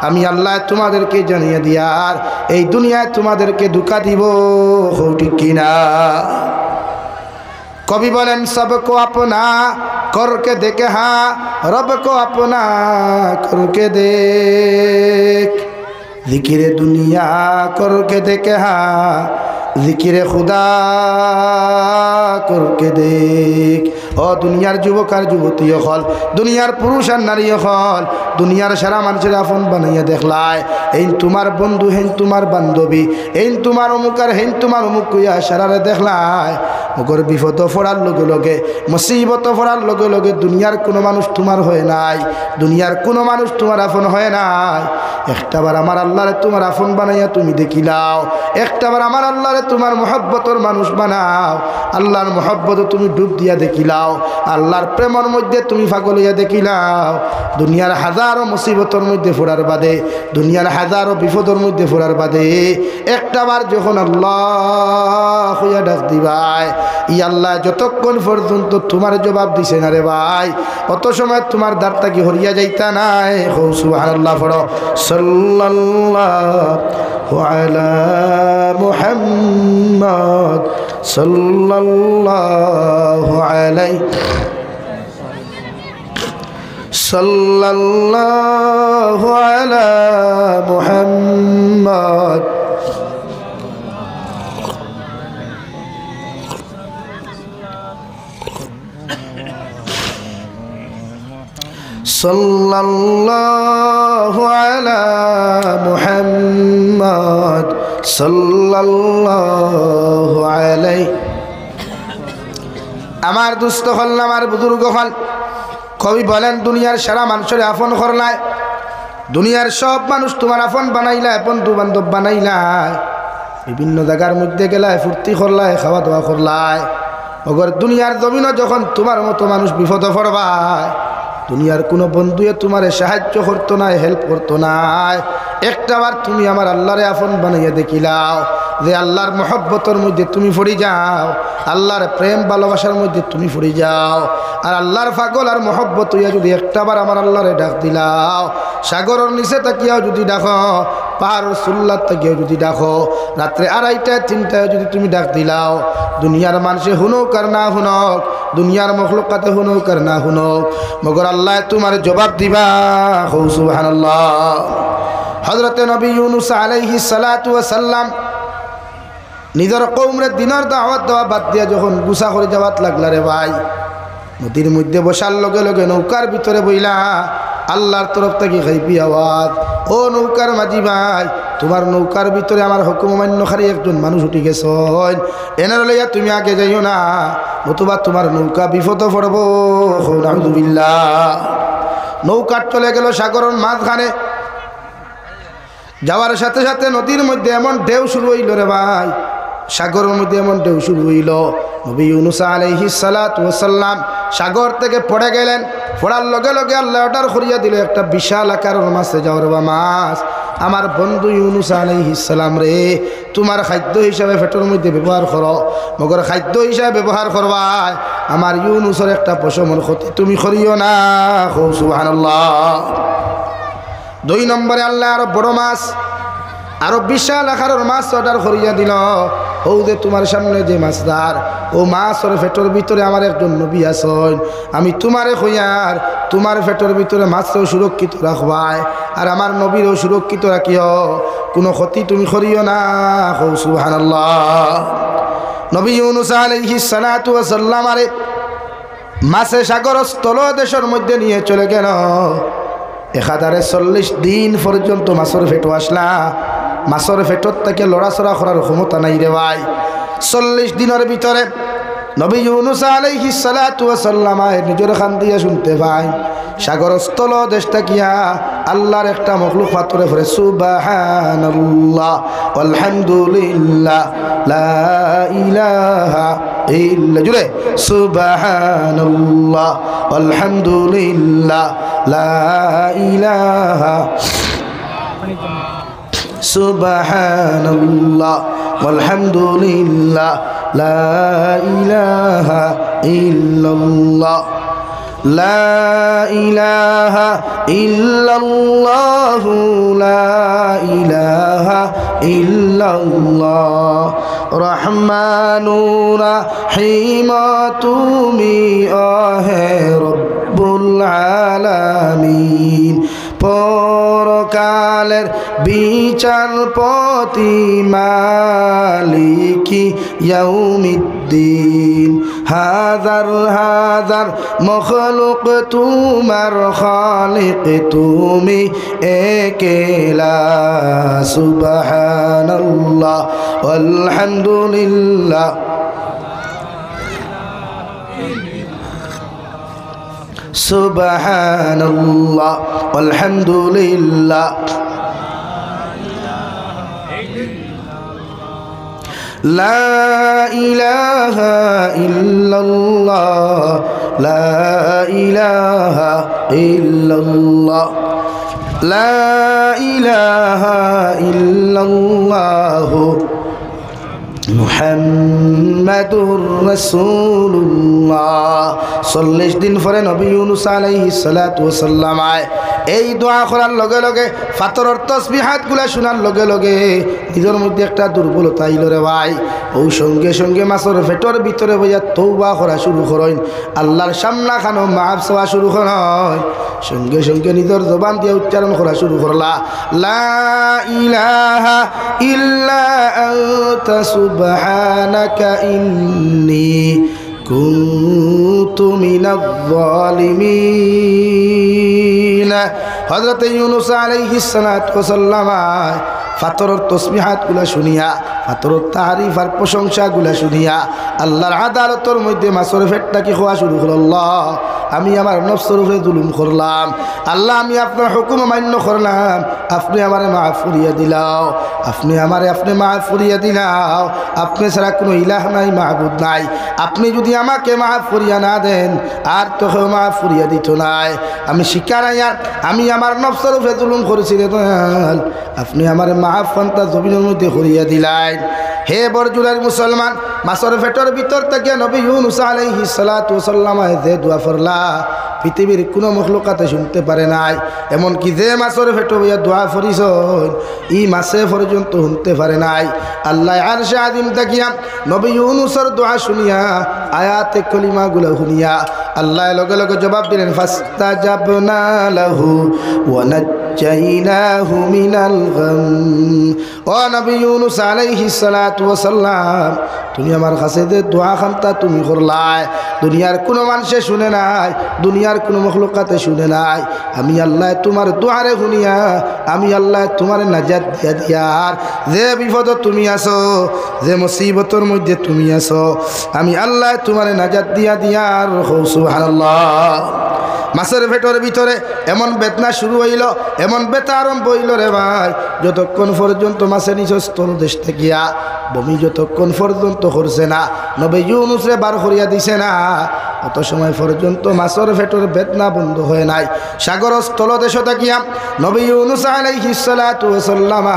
আমি আল্লাহ তোমাদেরকে জানিয়ে দিয়ার এই দুনিয়ায় তোমাদেরকে ধোঁকা দিব, ঠিক কিনা? কবি বলেন, সবকো আপনা করকে দেখে হা, রব কো আপনা করকে দেখ, জিকিরে দুনিয়া করকে দেখে হা, জিকিরে খুদা করকে দেখ। ও দুনিয়ার যুবক আর যুবতী হল, দুনিয়ার পুরুষ আর নারী হল, দুনিয়ার সারা মানুষের আপন বানাইয়া দেখলাই। এই তোমার বন্ধু, হেন তোমার বান্ধবী, এই তোমার অমুক আর হেন তোমার অমুক কইয়া সারারে দেখলাই। মগর বিপদ ফোড়ার লগে লগে, মুসিবত ফোড়ার লগে লগে দুনিয়ার কোনো মানুষ তোমার হয় নাই, দুনিয়ার কোনো মানুষ তোমার আপন হয় নাই। একটাবার আমার আল্লাহরে তোমার আপন বানাইয়া তুমি দেখিলাও, একটাবার আমার আল্লাহরে তোমার মহব্বতর মানুষ বানাও, আল্লাহর মহব্বত তুমি ডুব দিয়া দেখিলাও, আল্লাহর প্রেমের মধ্যে তুমি পাগল হইয়া দেখিলাও। দুনিয়ার হাজারো মুসিবতর মধ্যে ফোড়ার বাদে, দুনিয়ার হাজারো বিপদের মধ্যে ফোড়ার বাদে একটাবার যখন আল্লাহ হইয়া ডাক দিবাই, ই আল্লাহ যতক্ষণ পর্যন্ত তোমার জবাব দিছে না রে ভাই, অত সময় তোমার দ্বারটা কি হরিয়া যাইতা নাই। সুবহানাল্লাহ পড়ো। সাল্লাল্লাহু আলা মুহাম্মদ সাল্লাল্লাহু আলাইহি সাল্লাল্লাহু আলা মুহাম্মদ সাল্লাল্লাহু আলা মুহাম্মদ সাল্লাল্লাহু আলাইহি। আমার দুস্থ হল, আমার বুজুর্গ হল, কবি বলেন দুনিয়ার সারা মানুষের আপন করলাই, দুনিয়ার সব মানুষ তোমার আপন বানাইলাই, বন্ধু বান্ধব বানাইলাই, বিভিন্ন জায়গার মধ্যে গেলাই, ফুর্তি করলাই, খাওয়া দাওয়া করলাই। অগর দুনিয়ার জমিনও যখন তোমার মতো মানুষ বিপদ পড়বায়, দুনিয়ার কোনো বন্ধুয়ে তোমারে সাহায্য করতো না, হেল্প করতো না। একটাবার তুমি আমার আল্লাহরে আপন বানাইয়া দেখিলাও, যে আল্লাহর মহব্বতের মধ্যে তুমি পড়ে যাও, আল্লাহর প্রেম ভালোবাসার মধ্যে তুমি পড়ে যাও। আর আল্লাহর পাগল আর মহব্বত হইয়া যদি একটাবার আমার আল্লাহরে ডাক দিলাও, সাগরের নিচে তাকিয়াও যদি ডাকো, পাহাড়ের সুল্লার তাকিয়াও যদি ডাকো, রাত্রে 2:30 3টায় যদি তুমি ডাক দিলাও, দুনিয়ার মানুষে হুনক আর না হুনক, দুনিয়ার মখলুকাতে হুনক আর না হুনক, মগর আল্লাহ তোমার জবাব দিবা। সুবহানাল্লাহ। হযরতে নবী ইউনূস আলাইহিস সালাতু ওয়াস সালাম নিজের কওমের দিনের দাওয়াত দেওয়া বাদ দিয়া যখন গুছা করে যাওয়াত লাগলা রে ভাই, নদীর মধ্যে বসার লগে লগে নৌকার ভিতরে বইলা আল্লাহর তরফ থেকে গাইবি আওয়াজ, ও নৌকার মাঝি ভাই, তোমার নৌকার ভিতরে আমার হুকুম অমান্যকারী একজন মানুষ উঠে গেছেন, এনার লইয়া তুমি আগে যাইও না, নতুবা তোমার নৌকা বিপদে পড়ব। আলহামদুলিল্লাহ। নৌকা চলে গেল সাগরের মাঝখানে, যাওয়ার সাথে সাথে নদীর মধ্যে এমন ঢেউ শুরু হইল রে ভাই, সাগরের মধ্যে এমন ঢেউ শুরু হইল, নবী ইউনূস আলাইহিস সালাতু ওয়াস সালাম সাগর থেকে পড়ে গেলেন। পড়ার লগে লগে আল্লাহ অর্ডার করিয়া দিল, একটা বিশাল আকারের মাছে যাও রে বা মাছ, আমার বন্ধু ইউনূস আলাইহিস সালাম রে, তোমার খাদ্য হিসাবে পেটের মধ্যে ব্যবহার করো, মগর খাদ্য হিসাবে ব্যবহার করবাই, আমার ইউনূসের একটা পশমের ক্ষতি তুমি করিও না। সুবহানাল্লাহ। 2 নম্বরে আল্লাহ আরো বড় মাছ, আরো বিশাল আকারের মাছ অর্ডার করিয়া দিল, ও যে তোমার সামনে যে মাছদার, ও মাছের পেটের ভিতরে আমার একজন নবী আছেন, আমি তোমারে কইয়ার তোমার পেটের ভিতরে মাছও সুরক্ষিত রাখবাই, আর আমার নবীরও সুরক্ষিত রাখিও, কোনো ক্ষতি তুমি করিও না। সুবহানাল্লাহ। নবী ইউনূস আলাইহিস সালাতু ওয়াস সালাম আরে মাছে সাগর স্থল দেশের মধ্যে নিয়ে চলে গেল। 1040 দিন পর্যন্ত মাছের পেটো আসলা, মাছের পেটর থেকে লড়াচড়া করার ক্ষমতা নাই রে ভাই। 40 দিনের ভিতরে নবী ইউনূস আলাইহিস সালাতু ওয়াস সালাম নিজের কান দিয়া শুনতে পায়, সাগর স্থল দেশটা কিয়া আল্লাহর একটা মখলুক পাথরে পড়ে, সুবহানাল্লাহ আলহামদুলিল্লাহ লা ইলাহা ইল্লা, জুড়ে সুবহানাল্লাহ আলহামদুলিল্লাহ লা ইলাহা, সুবহানাল্লাহ আলহামদুলিল্লাহ লা ইলাহা ইল্লাল্লাহ, লা ইলাহা ইল্লাল্লাহু লা ইলাহা ইল্লাল্লাহ, রহমানুর রহিম তুমি আহে রব্বুল আলামিন, পরকালের বিচারপতি মালিকি ইয়াউমিদ্দিন, হাজার হাজার মখলুক তোমার খালিক তুমি একেলা, সুবহানাল্লাহ আলহামদুলিল্লাহ সুবহানাল্লাহ আলহামদুলিল্লাহ লা ইলাহা ইল্লাল্লাহ, লা ইলাহা ইল্লাল্লাহ, লা ইলাহা ইল্লাল্লাহ মুহাম্মাদুর রাসূলুল্লাহ। 40 দিন পরে নবী ইউনূস আলাইহিস সালাতু ওয়াস সালাম এই দোয়া করার লগে লগে, ফাতরের তাসবিহাতগুলা শোনার লগে লগে নিজের মধ্যে একটা দুর্বলতা আইল রে ভাই। ও সঙ্গে সঙ্গে মাছের পেটের ভিতরে বইয়া তওবা করা শুরু করেন, আল্লাহর সামনা খানো মাফ চাওয়া শুরু করেন, সঙ্গে সঙ্গে নিজের জবান দিয়ে উচ্চারণ করা শুরু করলা, লা ইলাহা ইল্লা আনতা সুবহানাকা ইন্নী কুনতু মিনাজ জালিমিন। হযরত ইউনূস আলাইহিস সালাতু ওয়াস সালাম ফাতরের তসবিহাতগুলা শুনিয়া, ফাতরের তারিফ আর প্রশংসাগুলা শুনিয়া আল্লাহর আদালতের মধ্যে মাছের পেটটাকে খাওয়া শুরু করল। আল্লাহ আমি আমার নফসের উপরে জুলুম করলাম। আল্লাহ আমি আপনার হুকুম মান্য করলাম, আপনি আমারে মাফ করিয়া দিলাও, আপনি মাফ করিয়া দিলাও। আপনি ছাড়া কোনো ইলাহ নাই, মাহবুদ নাই। আপনি যদি আমাকে মাফ করিয়া না দেন আর তো কেউ মাফ করিয়া দিত নাই। আমি শিকার আমি আমার নফসের উপরে জুলুম করেছি রে দয়াল, আপনি আমার মাফ ফান্তা জমিনের মধ্যে করিয়া দিলেন। হে বরজুলার মুসলমান, মাছের পেটের ভিতর থেকে নবী ইউনূস আলাইহিস সালাতু ওয়াস সালাম যে দোয়া করলা পৃথিবীর কোনো মখলুকাতে শুনতে পারে নাই। এমনকি যে মাছের পেটে হইয়া দোয়া করিস ই মাছে পর্যন্ত শুনতে পারে নাই। আল্লাহ আরশে আযীম তাকিয়া নবী ইউনূসের দোয়া শুনিয়া আয়াতে কলিমাগুলো শুনিয়া আল্লাহ লগে লগে জবাব দিলেন, ফাস্তাজাবনা লাহু ওয়া নাজ্জাইনাহু মিনাল গাম। ও নবী ইউনূস আলাইহিস সালাতু ওয়াস সালাম, তুমি আমার কাছে যে দোয়া খানতা তুমি করলাই, দুনিয়ার কোনো মানুষে শুনে নাই, দুনিয়ার কোনো মখলুকাতে শুনে নাই। আমি আল্লাহ তোমার দোয়ারে শুনিয়া আমি আল্লাহ তোমার নাজাত দিয়া দিয়ার, যে বিপদ তুমি আছো, যে মুসিবতর মধ্যে তুমি আছো, আমি আল্লাহ তোমার নাজাত দিয়া দিয়ার। সুবহানাল্লাহ। মাছের পেটের ভিতরে এমন বেদনা শুরু হইল, এমন বেতা আরম্ভ হইল রে ভাই, যতক্ষণ পর্যন্ত মাছের নিচে স্থলদেশ থেকিয়া বমি যতক্ষণ পর্যন্ত করছে না, নবী ইউনূসরে বার করিয়া দিছে না, অত সময় পর্যন্ত মাছের পেটের বেদনা বন্ধ হয় নাই। সাগর স্থলদেশ থাকিয়া নবী ইউনূস আলাইহিস সালাতু ওয়াস সালাম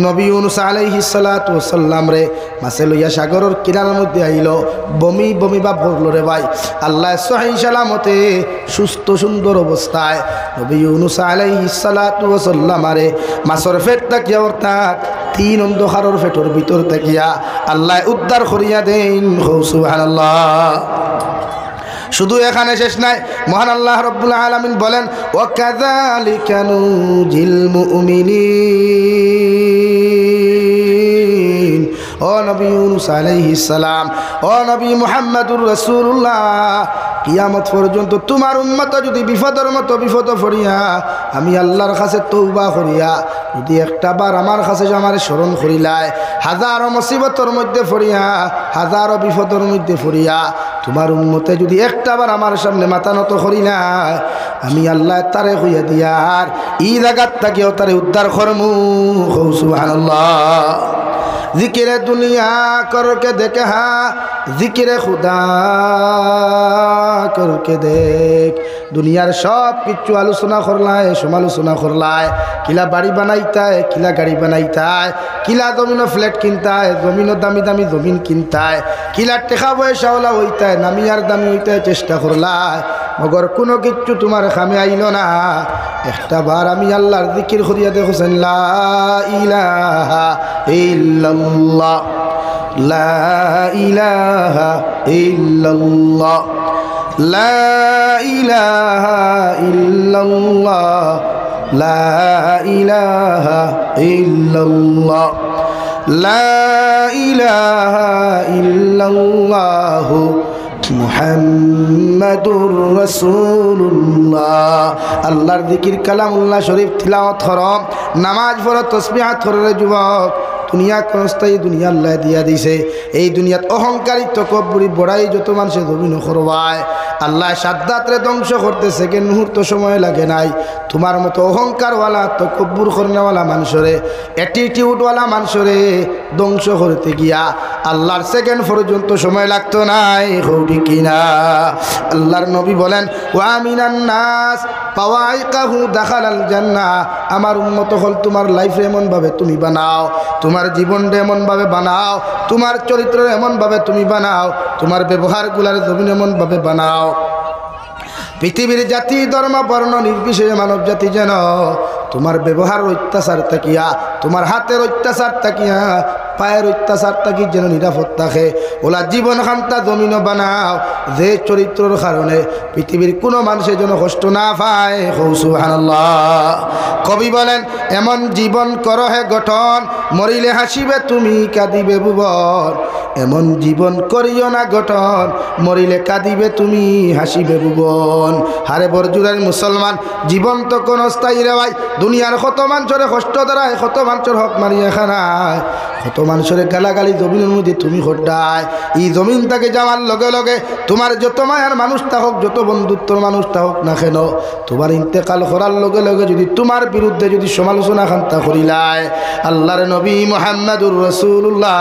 নবী ইউনূস আলাইহিস সালাতু ওয়াস সালাম রে মাছে লইয়া সাগরের কিনারার মধ্যে আইল, বমি বমি বা ভরল রে ভাই। আল্লাহ সহিহ সালামতে সুস্থ সুন্দর অবস্থায় নবী ইউনূস আলাইহিস সালাতু ওয়াস সালাম রে মাছের পেট থাকিয়া অর্থাৎ তিন অন্ধকারের পেটের ভিতর থাকিয়া আল্লাহ উদ্ধার করিয়া দেন। সুবহানাল্লাহ। শুধু এখানে শেষ নাই, মহান আল্লাহ রাব্বুল আলামিন বলেন, ওয়া কাযালিকা নুজিল মুমিনিন। ও নবী ইউনূস আলাইহিস সালাম, ও নবী মুহাম্মদুর রাসূলুল্লাহ, কিয়ামত পর্যন্ত তোমার উম্মত যদি বিপদের মতো বিপদ পড়িয়া আমি আল্লাহর কাছে তওবা করিয়া যদি একটা বার আমার কাছে আমার স্মরণ করিলাই, হাজারো মুসিবতের মধ্যে পড়িয়া হাজারো বিপদের মধ্যে পড়িয়া তোমার উম্মতে যদি একটা বার আমার সামনে মাথা নত করিলাই, আমি আল্লাহ তারে হইয়া দিয়ার ই জায়গার থাকিও তারে উদ্ধার করমু। সুবহানাল্লাহ। জিকিরে দুনিয়া করকে দেখে হা, জিকিরে খুদা করকে দেখ। দুনিয়ার সব কিছু আলোচনা করলায়, সমালোচনা করলায়, কিলা বাড়ি বানাইতায়, কিলা গাড়ি বানাইতায়, কিলা জমিনও ফ্ল্যাট কিনতায়, জমিনও দামি দামি জমিন কিনতায়, কিলা টেকা পয়সাওয়ালা হইতায়, নামি আর দামি হইতায় চেষ্টা করলায়, মগর কোনো কিচ্ছু তোমার খামে আইল না। একটা বার আমি আল্লাহর জিকির করিয়া দেখছেন, লা ইলাহা ইল্লাল্লাহ, লা ইলাহা ইল্লাল্লাহ, লা ইলাহা ইল্লাল্লাহ, লা ইলাহা ইল্লাল্লাহ, লা ইলাহা ইল্লাল্লাহ মুহাম্মাদুর রাসূলুল্লাহ। আল্লাহর জিকির কালামুল্লাহ শরীফ তিলাওয়াত করো, নামাজ পড়ো, তাসবিহাত করো রে যুবক। দুনিয়া কনস্থায়ী দুনিয়া আল্লাহ দিয়া দিছে। এই দুনিয়াত অহংকারী তকব্বুরি বড়াই যত মানুষে জমিন করবায়, আল্লাহ সাদ্দাতরে ধ্বংস করতে সেকেন্ড মুহূর্ত সময় লাগে নাই। তোমার মতো অহংকারওয়ালা তকব্বুর করনেওয়ালা মানুষরে, অ্যাটিটিউডওয়ালা মানুষরে ধ্বংস করতে গিয়া আল্লাহর সেকেন্ড পর্যন্ত সময় লাগতো নাই। হৌটি কিনা আল্লাহর নবী বলেন, ওয়া মিনান নাস ফাওয়াইকাহু দাখালাল জান্নাহ। আমার উম্মত হল তোমার লাইফ এমনভাবে তুমি বানাও, তোমার জীবনটা এমনভাবে বানাও, তোমার চরিত্র এমনভাবে তুমি বানাও, তোমার ব্যবহারগুলার জমিন এমনভাবে বানাও, পৃথিবীর জাতি ধর্ম বর্ণ নির্বিশেষে মানব জাতি যেন তোমার ব্যবহার অত্যাচার থাকিয়া, তোমার হাতের অত্যাচার থাকিয়া, পায়ের অত্যাচার থাকি যেন নিরাপদ থাকে। ওলা জীবন খান্তা জমিনও বানাও, যে চরিত্রের কারণে পৃথিবীর কোনো মানুষের যেন কষ্ট না পায়। সুবহানাল্লাহ। কবি বলেন, এমন জীবন করো হে গঠন, মরিলে হাসিবে তুমি কাঁদিবে ভুবন। এমন জীবন করিও না গঠন, মরিলে কাঁদিবে তুমি হাসিবে ভুবন। হারে বরজুরের মুসলমান, জীবন তো কোনো স্থায়ী রে ভাই। দুনিয়ার কত মানুষের কষ্ট দ্বারায়, কত মানুষের হক মারিয়া খানায়, কত মানুষের গালাগালি জমিনের মধ্যে তুমি হড্ডায় এই জমিন থেকে যাওয়ার লগে লগে তোমার যত মায়ার মানুষটা হোক যত বন্ধুত্বর মানুষটা হোক না কেন তোমার ইন্তেকাল করার লগে লগে যদি তোমার বিরুদ্ধে যদি সমালোচনা খান্তা করিলায় আল্লাহর নবী মুহাম্মদুর রাসূলুল্লাহ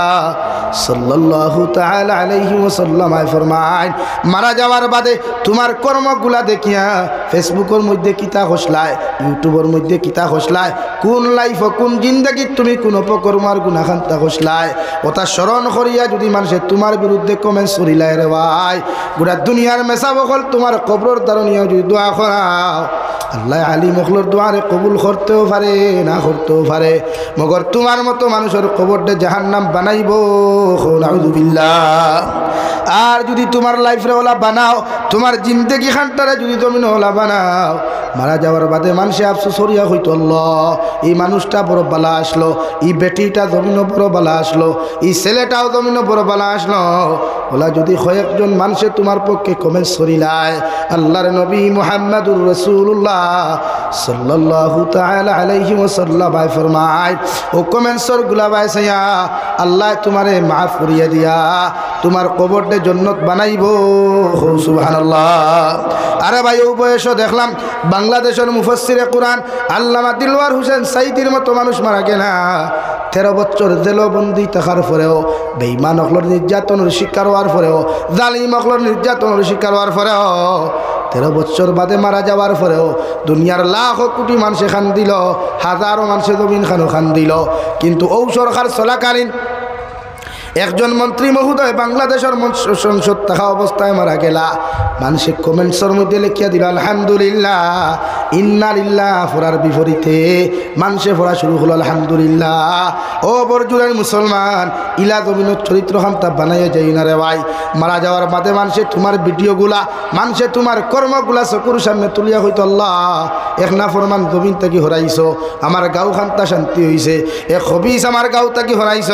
সাল্লাল্লাহু তাআলা আলাইহি ওয়াসাল্লাম ফরমায় মারা যাওয়ার বাদে তোমার কর্মগুলা দেখিয়া ফেসবুকের মধ্যে কিতা হসলায় ইউটিউবের মধ্যে কিতা হসলায় কোন লাইফ কোন জিন্দগি তুমি কোন অপকর্মার গুনাখান্তা হসলায় ওটা স্মরণ করিয়া যদি মানুষে তোমার বিরুদ্ধে কমেন্টস করিলায় রে ভাই গোটা দুনিয়ার মেসা বকল তোমার কবরের দারণিয়া যদি দোয়া করাও আল্লাহ আলী মখলোর দোয়ারে কবুল করতেও পারে না করতেও পারে মগর তোমার মতো মানুষের কবরটা জাহান্নাম বানাইব নাউযুবিল্লাহ। আর যদি তোমার লাইফরে ওলা বানাও তোমার জিন্দেগি খানটারে যদি জমিন ওলা বানাও মারা যাওয়ার বাদে মানুষে আফসোস হরিয়া হইতো আল্লাহ এই মানুষটা বড় বালা আসলো এই বেটিটা জমিন বড় বালা আসলো এই ছেলেটাও জমিন বড় বালা আসলো ওলা যদি কয়েকজন মানুষে তোমার পক্ষে কমেন্টস করিলায় আল্লাহর নবী মুহাম্মদুর রাসূলুল্লাহ সাল্লাল্লাহু তাআলা আলাইহি ওয়াসাল্লাম ফরমায় ও কমেন্টসর গুলা বাইসাইয়া আল্লাহ তোমারে মাফ করিয়া দিয়া তোমার কবরটা জান্নাত বানাইব সুবহানাল্লাহ। আরে ভাই ও বয়সও দেখলাম বাংলাদেশের মুফাসসিরে কুরআন আল্লামা দিলওয়ার হোসেন সাইদির মতো মানুষ মারা গেনা 13 বছর জেলবন্দি থাকার পরেও বেঈমান অকলর নির্যাতনের শিকার হওয়ার পরেও জালিম অকলর নির্যাতনের শিকার হওয়ার পরেও 13 বছর বাদে মারা যাওয়ার পরেও দুনিয়ার লাখ কোটি মানুষ খান দিল হাজারো মানুষের জমিন খান দিল কিন্তু ও সরকার চলাকালীন একজন মন্ত্রী মহোদয় বাংলাদেশের সংসদ থাকা অবস্থায় মারা গেলা মানুষের কমেন্টসের মধ্যে লিখিয়া দিল আলহামদুলিল্লাহ ইন্না লিল্লাহ ফোরার বিপরীতে মানুষে পড়া শুরু হলো আলহামদুলিল্লাহ। ও বরজুরের মুসলমান ইলা জমিনের চরিত্র খান্তা বানাইয়া যাই না রে ভাই মারা যাওয়ার বাদে মানুষে তোমার ভিডিওগুলা মানুষে তোমার কর্মগুলা চকুর সামনে তুলিয়া হইতো আল্লাহ এক না ফরমান জমিন থেকে হরাইছ আমার গাঁও খান্তা শান্তি হইছে এক হবিস আমার গাঁও থেকে হরাইছ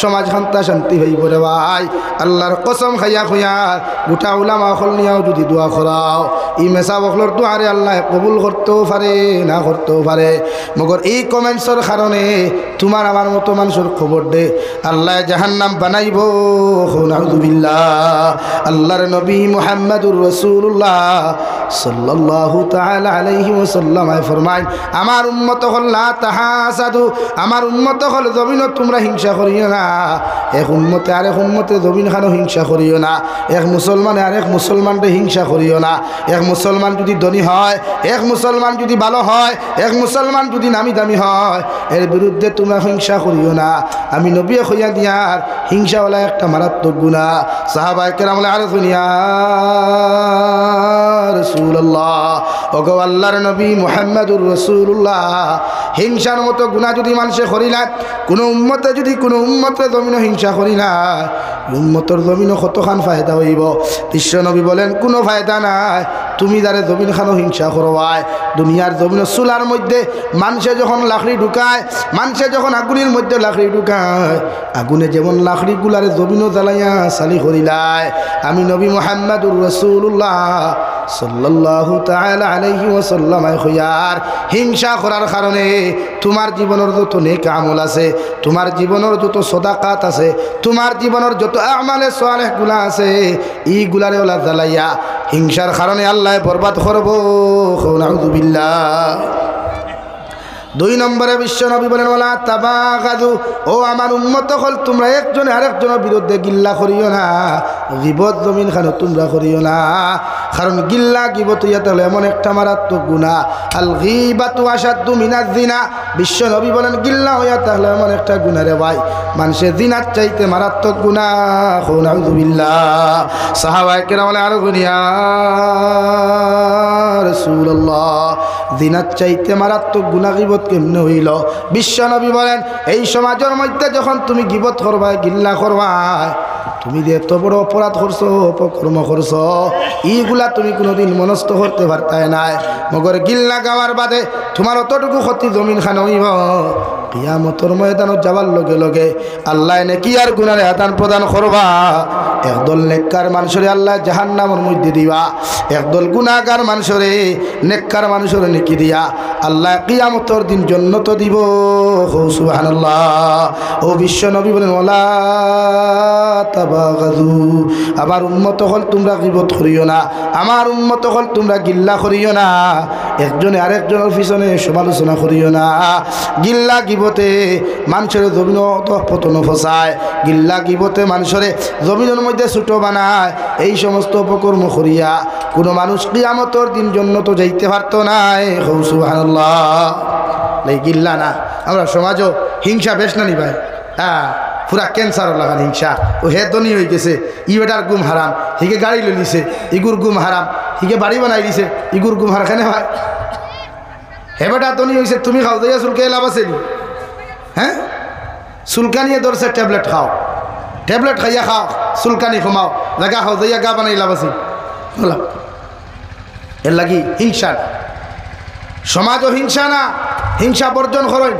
সমাজ খান্তা শান্তি হইব রে ভাই আল্লাহর কসম খাইয়া খুঁয়ার গোটা উলামা অকল নিয়াও যদি দোয়া করাও ই মেসা বকলর দোয়ারে আল্লাহ কবুল করতেও পারে না করতেও পারে মগর এই কমেন্টসর কারণে তোমার আমার মতো মানুষের খবর দে আল্লাহ জাহান্নাম বানাইব নাউযুবিল্লাহ। আল্লাহর নবী মুহাম্মদুর রাসূলুল্লাহ সাল্লাল্লাহু তাআলা আলাইহি ওয়াসাল্লাম ফরমায় আমার উম্মত হল লা তাহাসাদু আমার উম্মত হল জমিন তোমরা হিংসা করিও না এক উম্মতে আরেক উম্মতে জমিন খানো হিংসা করিও না এক মুসলমানে আরেক মুসলমানকে হিংসা করিও না এক মুসলমান যদি ধনী হয় এক মুসলমান যদি ভালো হয় এক মুসলমান যদি নামি দামি হয় এর বিরুদ্ধে তোমরা হিংসা করিও না আমি নবী কইয়া দিয়ার হিংসাওয়ালা একটা মারাত্মক গুনাহ সাহাবায়ে কেরাম আর দুনিয়া রাসূলুল্লাহ ওগো আল্লাহর নবী মুহাম্মদুর রাসূলুল্লাহ হিংসার মতো গুনাহ যদি মানুষে করিলা কোনো উম্মতে যদি কোনো উম্মতের জমিন হিংসা করিলা উম্মতর জমিন কতখান ফায়দা হইব বিশ্ব নবী বলেন কোনো ফায়দা নাই তুমি যারে জমিন খানো হিংসা করবায় দুনিয়ার জমিন চুলার মধ্যে মানুষে যখন লাকড়ি ঢুকায় মানুষে যখন আগুনের মধ্যে লাকড়ি ঢুকায় আগুনে যেমন লাকড়ি গুলারে জমিনও জ্বালাইয়া চালি করিলায় আমি নবী মুহাম্মদুর রাসূলুল্লাহ সাল্লাল্লাহু তাআলা আলাইহি ওয়াসাল্লাম খয়ার হিংসা করার কারণে তোমার জীবনের যত নেক আমল আছে তোমার জীবনের যত সদাকাত আছে তোমার জীবনের যত আমালে সালেহ গুলা আছে এইগুলারে ওলা জ্বালাইয়া হিংসার কারণে আল্লাহ বরবাদ করব নাউযুবিল্লাহ। 2 নম্বরে বিশ্ব নবী বলেন ওয়ালা তাবাগাদু ও আমার উম্মত হল তোমরা একজনে আরেকজনের বিরুদ্ধে গিল্লা করিও না গীবত জমিন খানো তোমরা করিও না কারণ গিল্লা গীবত ইয়াতে হলো এমন একটা মারাত্মক গুনাহ আল গীবাতু আশাদ্দু মিনাজ জিনা বিশ্ব নবী বলেন গিল্লা ইয়াতে হলো এমন একটা গুনাহ রে ভাই মানুষের জিনার চাইতে মারাত্মক গুনাহ নাউযুবিল্লাহ। সাহাবায়ে কেরাম আর দুনিয়া রাসূলুল্লাহ জিনার চাইতে মারাত্মক গুনাহ গীবত কেমনে হইল বিশ্ব নবী বলেন এই সমাজের মধ্যে যখন তুমি গীবত করবা গিল্লা করবা তুমি যে এত বড় অপরাধ করছো অপকর্ম করছো এইগুলা তুমি কোনোদিন মনস্থ করতে পারতাই নাই মগর গিল্লা গাওয়ার বাদে তোমার অতটুকু ক্ষতি জমিন খান হইব কিয়ামতের ময়দানত যাবার লগে লগে আল্লাহ নাকি আর গুনারে আদান প্রদান করবা একদল নেককার মানুষরে আল্লাহ জাহান্নামের মধ্যে দিবা, একদল গুনাহগার মানুষরে নেককার মানুষরে নেকি দিয়া আল্লাহ কিয়ামতের দিন জান্নাত দিব। সুবহানাল্লাহ। ও বিশ্ব নবী বলেন ওয়ালা তাবাগাযু, আমার উম্মত হল তোমরা গীবত করিও না, আমার উম্মত হল তোমরা গিল্লা করিও না, একজনে আরেকজনের পিছনে সমালোচনা করিও না। গিল্লা গিবতে মানুষের জমিন পতন ফসায়, গিল্লা গিবতে মানুষের জমিনের মধ্যে ছোটো বানায়। এই সমস্ত অপকর্ম করিয়া কোনো মানুষ কিয়ামতের দিন জান্নাত যাইতে পারতো না। সুবহানাল্লাহ। এই গিল্লা না, আমরা সমাজও হিংসা বেশ না নি ভাই। হ্যাঁ, পুরা ক্যান্সার লাগান হিংসা। ও হে ধনী হয়ে গেছে, ই বেটার গুম হারাম, হিকে গাড়ি লই লিছে, ইগুর গুম হারাম, হিকে বাড়ি বানাই দিছে, ইগুর গুম হারা কেন ভাই? হে বেটা ধনী হয়েছে, তুমি খাও দিয়া চুলকে লাভ আছে নি? হ্যাঁ, চুলকানিয়ে ধরছে, ট্যাবলেট খাও, ট্যাবলেট খাইয়া খাও, চুলকানি কমাও, জায়গা খাও দিয়া গা বানাই লাভ আছে? এর লাগি হিংসা, সমাজও হিংসা না, হিংসা বর্জন করেন।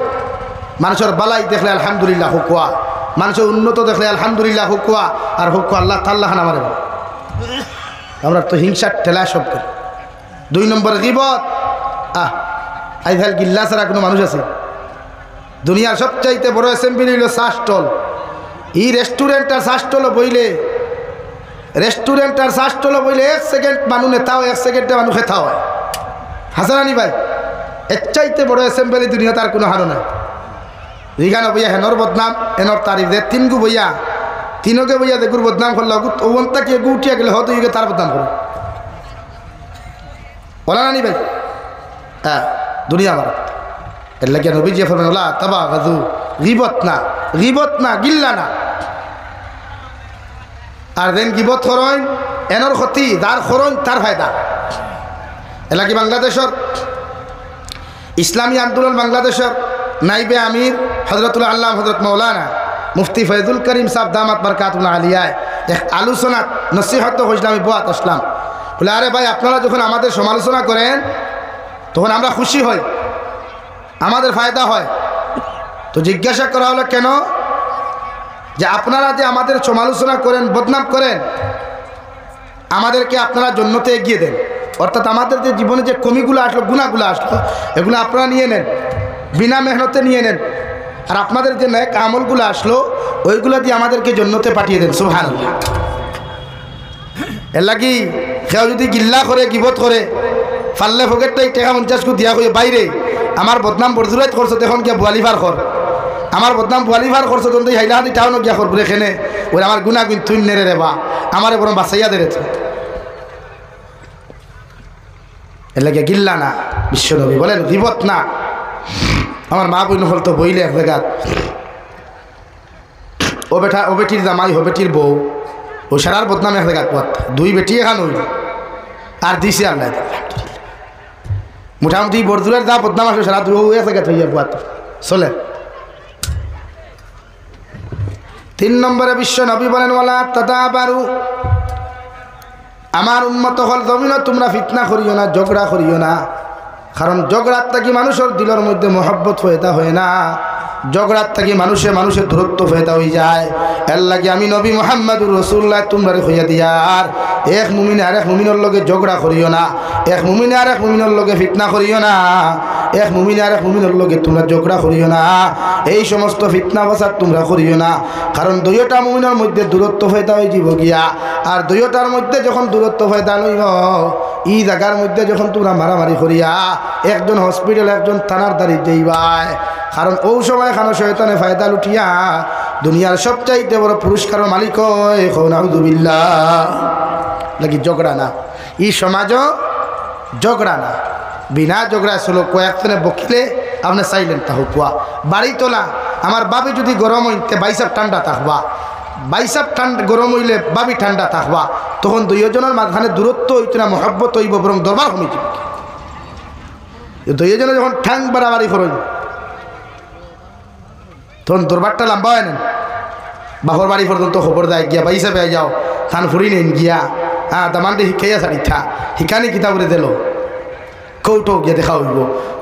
মানুষের বালাই দেখলে আলহামদুলিল্লাহ হুকুয়া, মানুষের উন্নত দেখলে আলহামদুলিল্লাহ হুকুয়া, আর হুকুয়া আল্লাহ তাল্লাহ না মারে। আমরা তো হিংসার ঠেলা সব করি। 2 নম্বর গীবত। আইভাল গিল্লা ছাড়া কোনো মানুষ আছে? দুনিয়ার সবচাইতে বড় অ্যাসেম্বলি হইল চা স্টল। এই রেস্টুরেন্ট আর চা স্টল বইলে, রেস্টুরেন্ট আর চা স্টল বইলে 1 সেকেন্ড মানুষ নেতা হয়, 1 সেকেন্ডে মানুষ খেতা হয়। হাসারানি ভাই, এর চাইতে বড় অ্যাসেম্বলি দুনিয়া তার কোনো হারো নাই। রিগানো বইয়া হেনর বদনাম, এনর তারিফ দে, 3 গু বইয়া, 3কে বইয়া দেখুর বদনাম করল, ওনটা কি উঠিয়া গেলে হয়তো ইউকে তার বদনাম করো। বলা নানি ভাই? হ্যাঁ, দুনিয়া আমার এর লাগে নবী যে ফরমান ওলা তাবাগাযু, গীবত না, গীবত না, গিল্লা না। আর দেন গীবত করইন, এনর ক্ষতি, যার করইন তার ফায়দা। এর লাগে বাংলাদেশের ইসলামী আন্দোলন বাংলাদেশের নাইবে আমির হযরতুল আল্লাহ হযরত মাওলানা মুফতি ফয়জুল করিম সাহেব দামাত বরকাতুল্লাহ আলিয়ায় এক আলোচনা নসিহত হয়েছিল। আমি বোয়াত আসলাম, বলে আরে ভাই আপনারা যখন আমাদের সমালোচনা করেন তখন আমরা খুশি হই, আমাদের ফায়দা হয়। তো জিজ্ঞাসা করা হলো কেন? যে আপনারা যে আমাদের সমালোচনা করেন, বদনাম করেন, আমাদেরকে আপনারা জান্নাতে এগিয়ে দেন। অর্থাৎ আমাদের যে জীবনে যে কমিগুলো আসলো, গুনাহগুলো আসলো, এগুলো আপনারা নিয়ে নেন, বিনা মেহনতে নিয়ে নেন। আর আপনাদের যে নেক আমলগুলো আসলো, ওইগুলো দিয়ে আমাদেরকে জান্নাতে পাঠিয়ে দেন। সুবহানাল্লাহ। এর লাগি কেউ যদি গিল্লা করে, গিবত করে, ফাললে ফকেটটাই টাকা 50 কো দিয়া হয়ে বাইরে আমার বদনাম বরজুরাত করছো, তখন গিয়া বোয়ালিভার কর, আমার বদনাম বোয়ালিভার করছো, তখন তো হাইলাহাতি টাউন গিয়া করবো এখানে, ওই আমার গুণা গুণ তুই নেড়ে রে বা আমার বরং বাঁচাইয়া দেড়েছে। এর লাগে গিল্লা না, বিশ্বনবী বলেন গীবত না। আমার মা বোন হল তো বইলে এক জায়গা, ও বেটা ও বেটির জামাই, ও বেটির বউ, ও সারার বদনাম এক জায়গা পথ, 2 বেটি এখান হইল আর দিছে আল্লাহ। মোটামুটি বরদুরের যা বদনাম আসবে সারা 2 এক জায়গা হইয়া পথ চলে। 3 নম্বরে বিশ্ব নবী বলেন ওয়ালা তাদাবারু, আমার উম্মত হল জমিন তোমরা ফিতনা করিও না, ঝগড়া করিও না। কারণ ঝগড়ার থাকি মানুষের দিলের মধ্যে মহব্বত ফয়দা হয় না, ঝগড়ার থাকি মানুষের দূরত্ব ফয়দা হয়ে যায়। এর লাগে আমি নবী মুহাম্মদুর রাসূলুল্লাহ তোমরা হইয়া দিয়ার, এক মুমিনে আর এক মুমিনের লগে ঝগড়া করিও না, এক মুমিনে আর এক মুমিনের লগে ফিতনা করিও না, এক মুমিনে আর এক মুমিনের লগে তোমরা ঝগড়া করিও না। এই সমস্ত ফিতনা ফাসাদ তোমরা করিও না। কারণ 2টা মুমিনের মধ্যে দূরত্ব ফয়দা হয়ে যাব গিয়া, আর 2টার মধ্যে যখন দূরত্ব ফয়দা লইব, এই জায়গার মধ্যে যখন তোমরা মারামারি করিয়া একজন হসপিটাল একজন থানার দাঁড়ি যাইবাই, কারণ ও সময় খানো শয়তানে ফায়দা লুটিয়া দুনিয়ার সবচাইতে বড় পুরস্কার মালিক হয়। নাউযুবিল্লাহ। লাগি ঝগড়া না, এই সমাজও ঝগড়া না, বিনা ঝগড়া চলো। কয়েকজনে বকিলে আপনি সাইলেন্ট থাকুয়া, বাড়ি তোলা আমার বাবি যদি গরম হইতে বাইসাপ ঠান্ডা থাকবা, বাইসাপ ঠান্ডা গরম হইলে বাবি ঠান্ডা থাকবা, তখন 2জনের মাঝখানে দূরত্ব হইত না, মহব্বত হইব, বরং দরবার কমে যাবে। 2জনে যখন ঠ্যাং বাড়াবাড়ি করেন তখন দরবারটা লম্বা হয় না। বাপর বাড়ি পর্যন্ত খবর দেয় গিয়া বাইসা পেয়ে যাও, থান ফুরি নেন গিয়া, হ্যাঁ দামানটি শিখাইয়া সারিথা শিখানি কিতাবরে দিল, কৌটো গিয়ে দেখা হইব,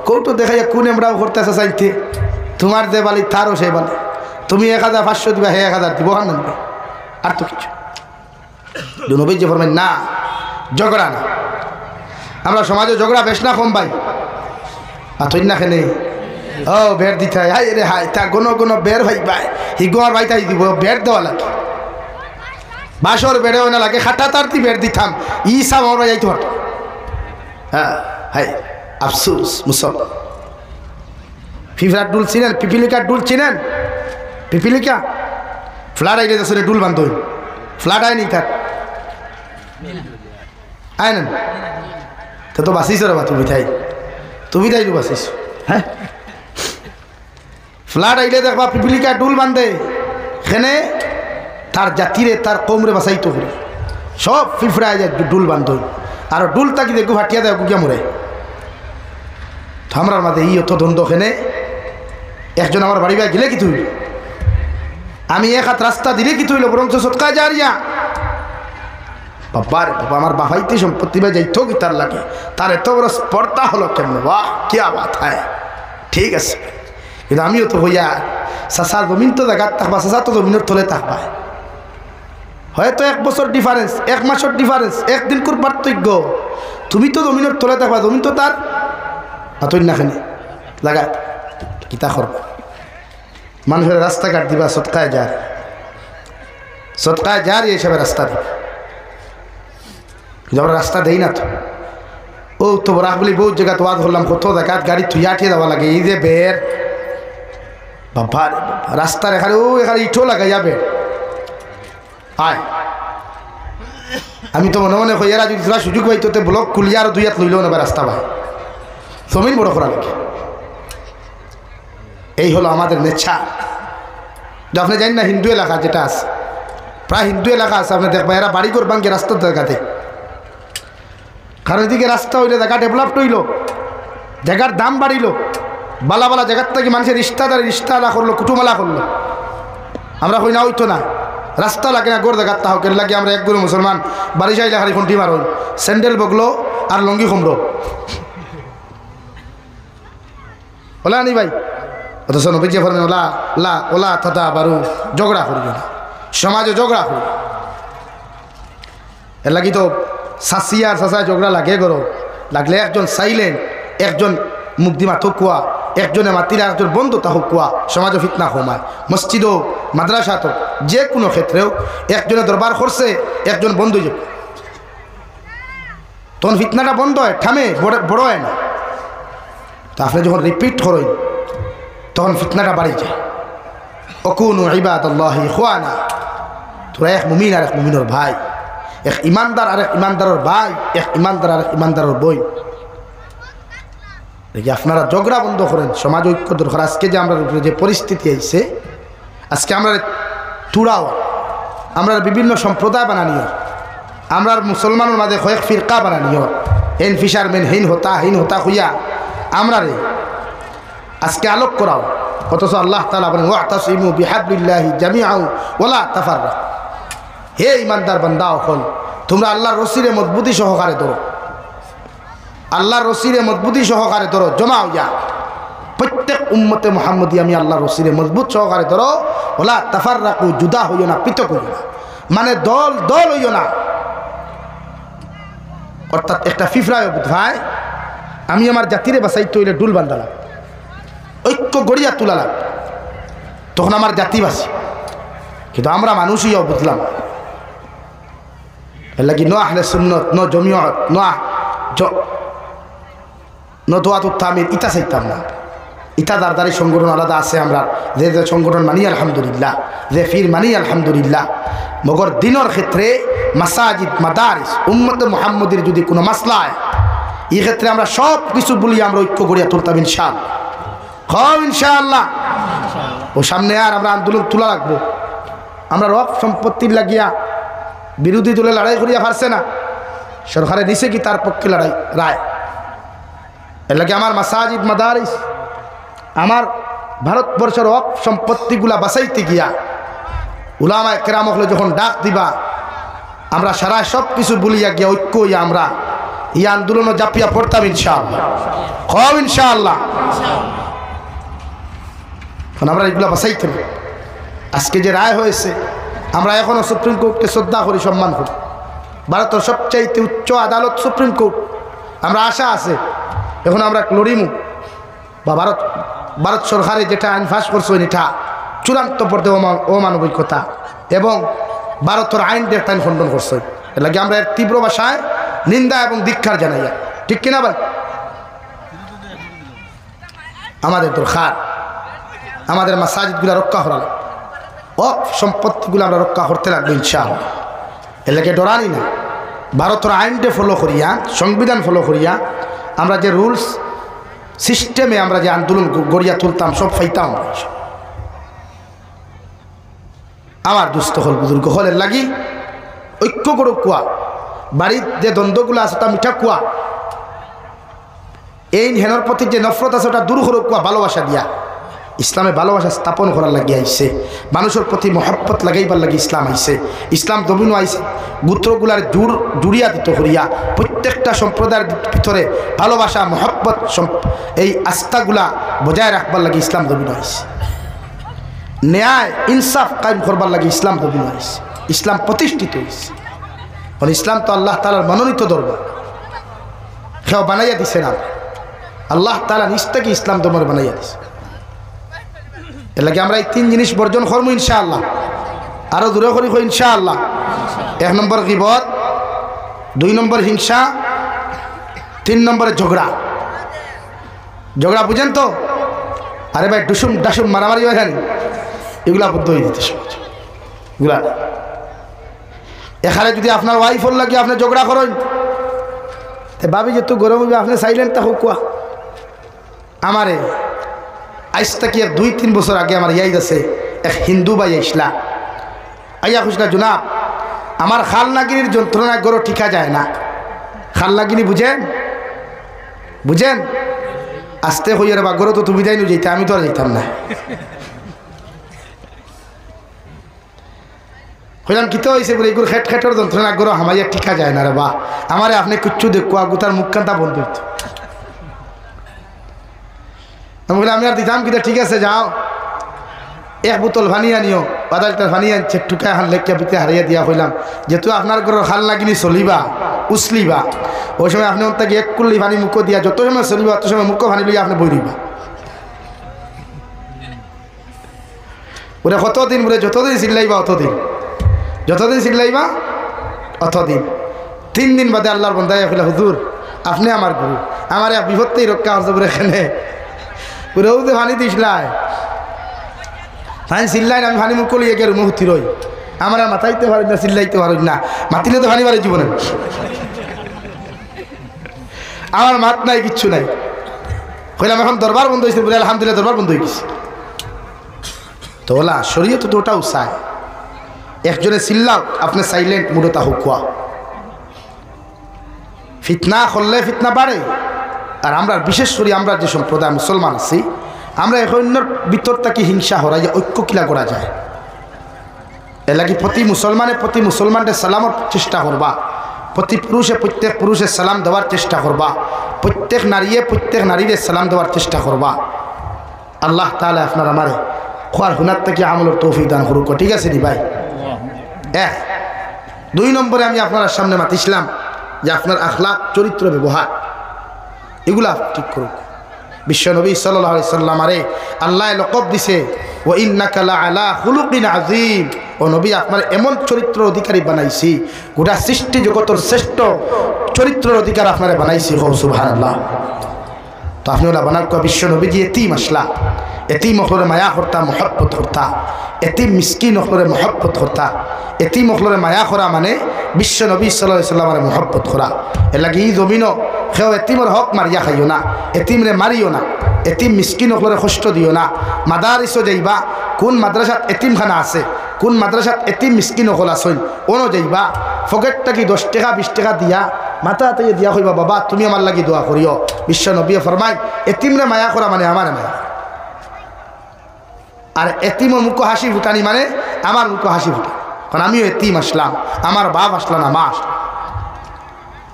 কৌটো দেখাইয়া কোন আমরাও করতে আসা চাইতে, তোমার যে বালি তারও সে বালি, তুমি 1500 দিবা, হে 1000 দিব, হান নানবে, আর তো কিছু নবী যে ফরমাইন না ঝগড়া না। আমরা সমাজে ঝগড়া বেশ না কম ভাই আতই না খেলে ও বের দিতে হাই রে হাই তা কোনো বের ভাই ভাই হি গোয়ার ভাই তাই দিব বের দেওয়া লাগে বাসর বেড়েও না লাগে খাটা তারতি বের দিতাম ইসা আমার ভাই যাইতে পারত। হ্যাঁ হাই আফসুস মুসল ফিফরার ডুল চিনেন পিপিলিকার ডুল চিনেন পিপিলিকা ফ্লাড আইলে আসলে ডুল বান্ধ ফ্লাড আয়নি তার আয় না তো বাঁচিস রে বা তুমি তাই বাঁচিস। হ্যাঁ ফ্লাড আইলে দেখবা পিপিলিকা ডুল বান্ধে এখানে তার জাতিরে তার কমরে বাঁচাইতো করে সব ফিফড়া যায় ডুল বান্ধ আর ডুল তাকি দেখু ফাটিয়া দেয় গুকিয়া মরে। আমরার মাঝে ই অত দ্বন্দ্ব এখানে একজন আমার বাড়ি বাই গেলে কি তুই আমি এক হাত রাস্তা দিলে কি তুইল বরং সৎকা যারিয়া বাবা রে বাবা আমার বাবাইতে সম্পত্তি বা যাইতো কি তার লাগে তার এত বড় স্পর্ধা হলো কেমন বাহ কিয়া বাত হয় ঠিক আছে। কিন্তু আমিও তো হইয়া চাষার জমিন তো জায়গার থাকবা চাষা তো জমিনের তলে থাকবা হয়তো 1 বছর ডিফারেন্স 1 মাসের ডিফারেন্স একদিন কোর পার্থক্য তুমি তো জমিনের তলে থাকবা জমিন তো তার হাতই না খানি লাগা কিতা করবা মানুষের রাস্তাঘাট দিবা সৎকায় যার এই হিসাবে রাস্তা দিবা কিন্তু আমরা রাস্তা দেই না তো ও তো রাখ বলি বহুত জায়গা তো আজ হলাম কত জায়গাত গাড়ি থুইয়া ঠিয়ে দেওয়া লাগে এই যে বের বাবা রাস্তার এখানে ও এখানে ইটও লাগাই যাবে আয় আমি তো মনে মনে হইয়ারা যদি তোরা সুযোগ পাই তোতে ব্লক খুলিয়া আর 2 হাত লইলেও নেবে রাস্তা ভাই জমিন বড় করা লাগে। এই হলো আমাদের নেচ্ছা। আপনি জানেন না হিন্দু এলাকা যেটা আছে প্রায় হিন্দু এলাকা আছে আপনি দেখবেন এরা বাড়ি করবান কি রাস্তার জায়গাতে কারণ এদিকে রাস্তা হইলে জায়গা ডেভেলপড হইল জায়গার দাম বাড়িল বালা বালা জায়গার থেকে মানুষের রিস্তালা করলো কুটুমালা করলো আমরা হই না হইতো না রাস্তা লাগে না গোর জায়গার তাহ কেন লাগে আমরা একগুলো মুসলমান বাড়ি চাইলে খালি ফোনটি মার হই স্যান্ডেল বগলো আর লঙ্গি কুমড়ো ওলা নি ভাই অথচ নবী যে ফরমান ওলা লা ওলা থাতা বারু ঝগড়া করিবে না সমাজে ঝগড়া করি এর লাগি তো শাসি আর শাসায় ঝগড়া লাগে করো লাগলে একজন সাইলেন্ট একজন মুগ্ধিমা থকুয়া একজনে মাতিরা একজন বন্ধু তা হুকুয়া সমাজে ফিতনা কমায় মসজিদ হোক মাদ্রাসা তো যে কোনো ক্ষেত্রেও একজনে দরবার করছে একজন বন্ধু যে তখন ফিতনাটা বন্ধ হয় থামে বড় হয় না তা আপনি যখন রিপিট করেন তখন ফিতনাটা বাড়ি যায়। অকুনু ইবাদাল্লাহি ইখওয়ানা তোরা এক মুমিন আর এক মুমিনের ভাই এক ইমানদার আর এক ইমানদারের ভাই এক ইমানদার আর এক ইমানদারের বই দেখি আপনারা ঝগড়া বন্ধ করেন সমাজ ঐক্য দরকার। আজকে যে আমরা উপরে যে পরিস্থিতি আইছে আজকে আমরা তুড়াও আমরা বিভিন্ন সম্প্রদায় বানানিও আমরা মুসলমানের মাঝে কয়েক ফিরকা বানানিও হেন ফিশারম্যান হিন হতা হইয়া আমরা রে আজকে আলোক করাও অথচ আল্লাহ তাআলা বলেন ওয়াতাসিমু বিহাবলিল্লাহি জামিআন ওয়ালা তাফাররাকু হে ইমানদার বান্দা হল তোমরা আল্লাহর রশিরে মজবুতি সহকারে ধরো আল্লাহর রশিরে মজবুতি সহকারে ধরো জমা হইয়া প্রত্যেক উম্মতে মুহাম্মদী আমি আল্লাহর রশিরে মজবুত সহকারে ধরো ওয়ালা তাফাররাকু জুদা হইও না পৃথক হইও না মানে দল হইও না অর্থাৎ একটা ফিফরায় ভাই আমি আমার জাতিরে বাঁচাইতে হইলে ডুল বান্ধালাম ঐক্য গড়িয়া তুলালাম তখন আমার জাতি বাসি কিন্তু আমরা মানুষই বুঝলাম এর লাগি ন আহলে সুন্নত ন জমিয়ত ন দোয়াতুত তামির ইটা চাইতাম না ইটা দারদারি সংগঠন আলাদা আছে আমরা যে সংগঠন মানি আলহামদুলিল্লাহ যে ফির মানি আলহামদুলিল্লাহ মগর দিনের ক্ষেত্রে মাসাজিদ মাদারিস উম্মতে মুহাম্মদীর যদি কোনো মাসলা হয় এই ক্ষেত্রে আমরা সব কিছু বলি আমরা ঐক্য গড়িয়া তুলতাম ইনশাআল্লাহ ইনশাআল্লাহ ও সামনে আর আমরা আন্দোলন তোলা রাখবো আমরা রক সম্পত্তির লাগিয়া বিরোধী দলে লড়াই করিয়া পারছে না সরকারে দিছে কি তার পক্ষে লড়াই রায় এর লাগে আমার মাসাজিদ মাদারিস আমার ভারতবর্ষের রক সম্পত্তিগুলা বাঁচাইতে গিয়া উলামায়ে কেরাম হলে যখন ডাক দিবা আমরা সারা সব কিছু বলিয়া গিয়া ঐক্য হইয়া আমরা এই আন্দোলনও জাপিয়া পড়তাম ইনশাআল্লাহ ইনশাআল্লাহ আমরা এগুলো বাঁচাইতে হবে। আজকে যে রায় হয়েছে আমরা এখনও সুপ্রিম কোর্টকে শ্রদ্ধা করি সম্মান করি ভারতের সবচাইতে উচ্চ আদালত সুপ্রিম কোর্ট। আমরা আশা আছে এখন আমরা লড়িমু বা ভারত সরকারে যেটা আইন পাস করছে এটা চূড়ান্ত পর্যায়ে অমানবিকতা এবং ভারতের আইনদের তাই খণ্ডন করছে। এর লাগে আমরা এর তীব্র ভাষায় নিন্দা এবং ধিক্কার জানাই, ঠিক কিনা ভাই? আমাদের দরকার আমাদের মাসাজিদগুলো রক্ষা করা লাগবে, সম্পত্তিগুলো আমরা রক্ষা করতে লাগবে ইনশাআল্লাহ। এর লাগে ডরানি না, ভারতের আইনটা ফলো করিয়া, সংবিধান ফলো করিয়া আমরা যে রুলস সিস্টেমে আমরা যে আন্দোলন গড়িয়া তুলতাম সব ফাইতাম। আমার দুস্থ হল বুজুর্গ হলের লাগি ঐক্য করো কুয়া, বাড়ির যে দ্বন্দ্বগুলো আছে তা মিঠা কুয়া, এই হেনর প্রতি যে নফরত আছে ওটা দূর করো কুয়া ভালোবাসা দিয়া। ইসলামে ভালোবাসা স্থাপন করার লাগে আইসে, মানুষের প্রতি মহব্বত লাগাইবার লাগে ইসলাম আইসে। ইসলাম দমিনও আইসে গোত্রগুলার জুড়িয়া দিত করিয়া প্রত্যেকটা সম্প্রদায়ের ভিতরে ভালোবাসা মহব্বত এই আস্থাগুলা বজায় রাখবার লাগে ইসলাম দমিনও আইসে। ন্যায় ইনসাফ কায়েম করবার লাগে ইসলাম দমিনও আইসে, ইসলাম প্রতিষ্ঠিত হয়েছে। কারণ ইসলাম তো আল্লাহ তাআলার মনোনীত দরবার, কেউ বানাইয়া দিছে না, আল্লাহ তাআলা নিজ থেকে ইসলাম ধর্ম বানাইয়া দিছে। এর লাগে আমরা এই তিন জিনিস বর্জন করবো ইনশাআল্লাহ, আরো দূরে করি ইনশাআল্লাহ। 1 নম্বর গীবত, 2 নম্বর হিংসা, 3 নম্বরে ঝগড়া। ঝগড়া বুঝেন তো? আরে ভাই ডুসুম ডাসুম মারামারি হয় জানি, এগুলা বদ্ধ হয়ে দিতে সহজ। এগুলা এখানে যদি আপনার ওয়াইফর লাগে আপনি ঝগড়া করেন, ভাবি যে তুই গরম হইবে আপনি সাইলেন্ট থাকুক কুয়া। আমারে আজ থেকে 2-3 বছর আগে আমার ইয়াইদ আছে এক হিন্দু ভাই আইসলা, আইয়া খুশলা জনাব আমার খালনাগিনীর যন্ত্রণা গরো ঠিকা যায় না। খালনাগিনী বুঝেন? বুঝেন? আস্তে হইয়ার বা গরো তো তুমি যাইনি যেতে, আমি তো আর যেতাম না। হইলাম কি তো হয়েছে বলে এগুলো খেট খেটের যন্ত্রণা গরো হামাইয়া ঠিকা যায় না রে বা, আমারে আপনি কুচ্ছু দেখুয়া গুতার মুখখানটা বন্ধ হইত। আমি বলি আমি আর দিতাম কিন্তু ঠিক আছে যাও, 1 বোতল পানি আনিও, 1/2 লিটার পানি আনছে টুকা হান লেখিয়া পিতে হারিয়ে দিয়া হইলাম যেহেতু আপনার ঘরের খাল লাগিনি চলিবা উছলিবা, ওই সময় আপনি তাকে 1 কুল্লি পানি মুখ দিয়া যত সময় চলিবা তত সময় মুখ পানি লইয়া আপনি বই দিবা। ওরা কতদিন বলে যতদিন চিল্লাইবা অতদিন, যতদিন চিল্লাইবা অতদিন। 3 দিন বাদে আল্লাহর বন্দায় হইলা হুজুর আপনি আমার গুরু, আমার এক বিপত্তেই রক্ষা হচ্ছে বলে এখানে পুরোও তো পানি দিসলাই পানি চিল্লাই আমি পানি মুখ লিয়ে গিয়ে মুহূর্তি রই, আমার মাথাইতে পারি না চিল্লাইতে পারি না, মাতিলে তো পানি পারে জীবনে, আমার মাত নাই কিচ্ছু নাই। কইলাম এখন দরবার বন্ধ হয়েছে বলে আলহামদুলিল্লাহ দরবার বন্ধ হয়ে গেছে। তো ওলা শরীয়ত তো ওটাও চায় একজনে চিল্লাও আপনি সাইলেন্ট মুডতা হুকুয়া। ফিতনা করলে ফিতনা বাড়ে। আর আমরা বিশেষ করে আমরা যে সম্প্রদায় মুসলমান আছি আমরা অন্যর ভিতর থেকে হিংসা হরাই ঐক্য কিলা করা যায়। এর লাগে প্রতি মুসলমানের সালামের চেষ্টা করবা, প্রত্যেক পুরুষে সালাম দেওয়ার চেষ্টা করবা, প্রত্যেক নারীরে সালাম দেওয়ার চেষ্টা করবা। আল্লাহ তাআলা আপনার আমারে খোয়ার হুনার থেকে আমলের তৌফিক দান করুক, ঠিক আছে নি ভাই? 2 নম্বরে আমি আপনার সামনে মাতিছিলাম যে আপনার আখলাক চরিত্র ব্যবহার এগুলা ঠিক করুক। বিশ্বনবী সাল্লাল্লাহু আলাইহি সাল্লাম আরে আল্লাহ লকব দিছে ওয়া ইন্নাকা লাআলা খুলুকিন আযীম, ও নবী আপনার এমন চরিত্র অধিকারী বানাইছি, গোটা সৃষ্টি জগতের শ্রেষ্ঠ চরিত্রের অধিকার আপনারে বানাইছি। সুবহানাল্লাহ। তো আপনি ওলা বানার বিশ্বনবীজি এতিম আসলা, এতিম অখলরে মায়া করতা মহব্বত করতা, এতিম মিসকিন অখলরে মহব্বত করতা। এতিম অখলরে মায়া করা মানে বিশ্বনবী সাল্লাল্লাহু আলাইহি সাল্লামের মহব্বত করা। এর লাগে ই জমিনও সেও এতিমের হক মারিয়া খাইও না, এতিমরে মারিও না, এতিম মিসকিন অখলরে কষ্ট দিও না। মাদারিসও যাইবা, কোন মাদ্রাসাত এতিমখানা আছে, কোন মাদ্রাসাত এতিম মিসকিন অকল আসইন ওনো যাইবা, ফকেটটা কি 10 টাকা 20 টাকা দিয়া মাথা হাতে দিয়া কইবা বাবা তুমি আমার লাগি দোয়া করিও। বিশ্বনবী ফরমায় এতিমরে মায়া করা মানে আমার মায়া, আর এতিমের মুখ হাসি ফুটানি মানে আমার মুখ হাসি ফুটা। কারণ আমিও এতিম আসলাম, আমার বাপ আসলাম না মা আসলাম,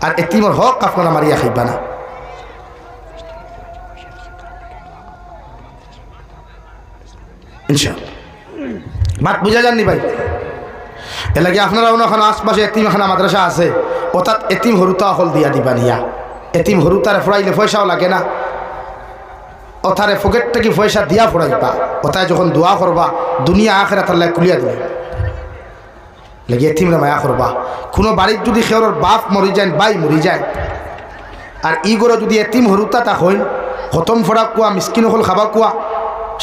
আর এতিমের হক আপনারা মারিয়া খাইবা না। ইনশাআল্লাহ মাত বুঝা যাননি ভাই? এর লাগে আপনারা ওখানে আশপাশে এতিমখানা মাদ্রাসা আছে, অর্থাৎ এতিম হরুতা হল দিয়া দিবা নিয়া। এতিম হরুতারে ফুরাইলে পয়সাও লাগে না, ওথারে ফকেট থেকে পয়সা দিয়া ফুরাইবা। ওথায় যখন দোয়া করবা দুনিয়া আখিরাত আল্লাহ খুলিয়া দিবে। লাগে এতিমরা মায়া করবা। কোনো বাড়ির যদি খেওর বাপ মরি যায়, বাই মরি যায়, আর ইগরে যদি এতিম হরুতা তা হইন, খতম ফোড়া কুয়া, মিসকিন হল খাবা কুয়া,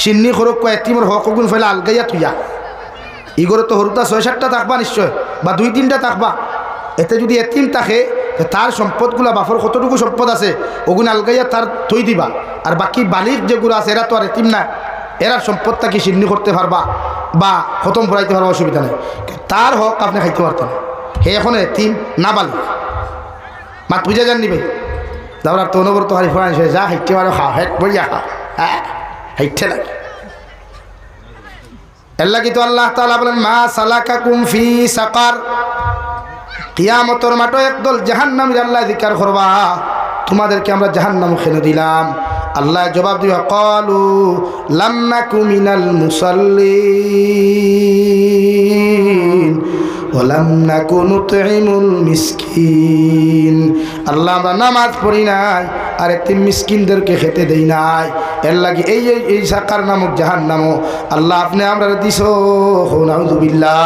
সিন্নি খরক কুয়া, এতিমর হক গুণ ফেলা আলগাইয়া থুইয়া। ইগরে তো হরুতা 6-7টা থাকবা নিশ্চয়, বা 2-3টা থাকবা। এতে যদি এতিম থাকে তার সম্পদগুলা বাফর কতটুকু সম্পদ আছে ওগুলো আলগাইয়া তার থই দিবা। আর বাকি বালির যেগুলো আছে এরা তো আর এতিম না, এরার সম্পদটাকে সিন্নি করতে পারবা বা খতম ফোড়াইতে পারবা, অসুবিধা নেই। তার হক আপনি খাইতে পারতেন। হে এখন এতিম না বালি মাত বুঝা যান নিবে দাবার তো অনবর তো হারি ফোড়ান যা হাইতে পারো খাও, হেট বইয়া খাও, হ্যাঁ হাইতে লাগে। এর লাগি তো আল্লাহ তাআলা বলেন মা সালাকাকুম ফি সাকার, কিয়ামতের মাঠে একদল জাহান্নামী আল্লাহ জিকির করবা, তোমাদেরকে আমরা জাহান্নাম খেনে দিলাম। আল্লাহ জবাব দিবা ক্বালু লাম নাকু মিনাল মুসাল্লিন ওয়া লাম নাকু নুতঈমুল মিসকিন। আল্লাহ আমরা নামাজ পড়ি নাই আর এতিম মিসকিনদেরকে খেতে দেই নাই। এর লাগি এই সাকার নামক জাহান্নাম আল্লাহ আপনি আমরা দিছো। নাউযুবিল্লাহ।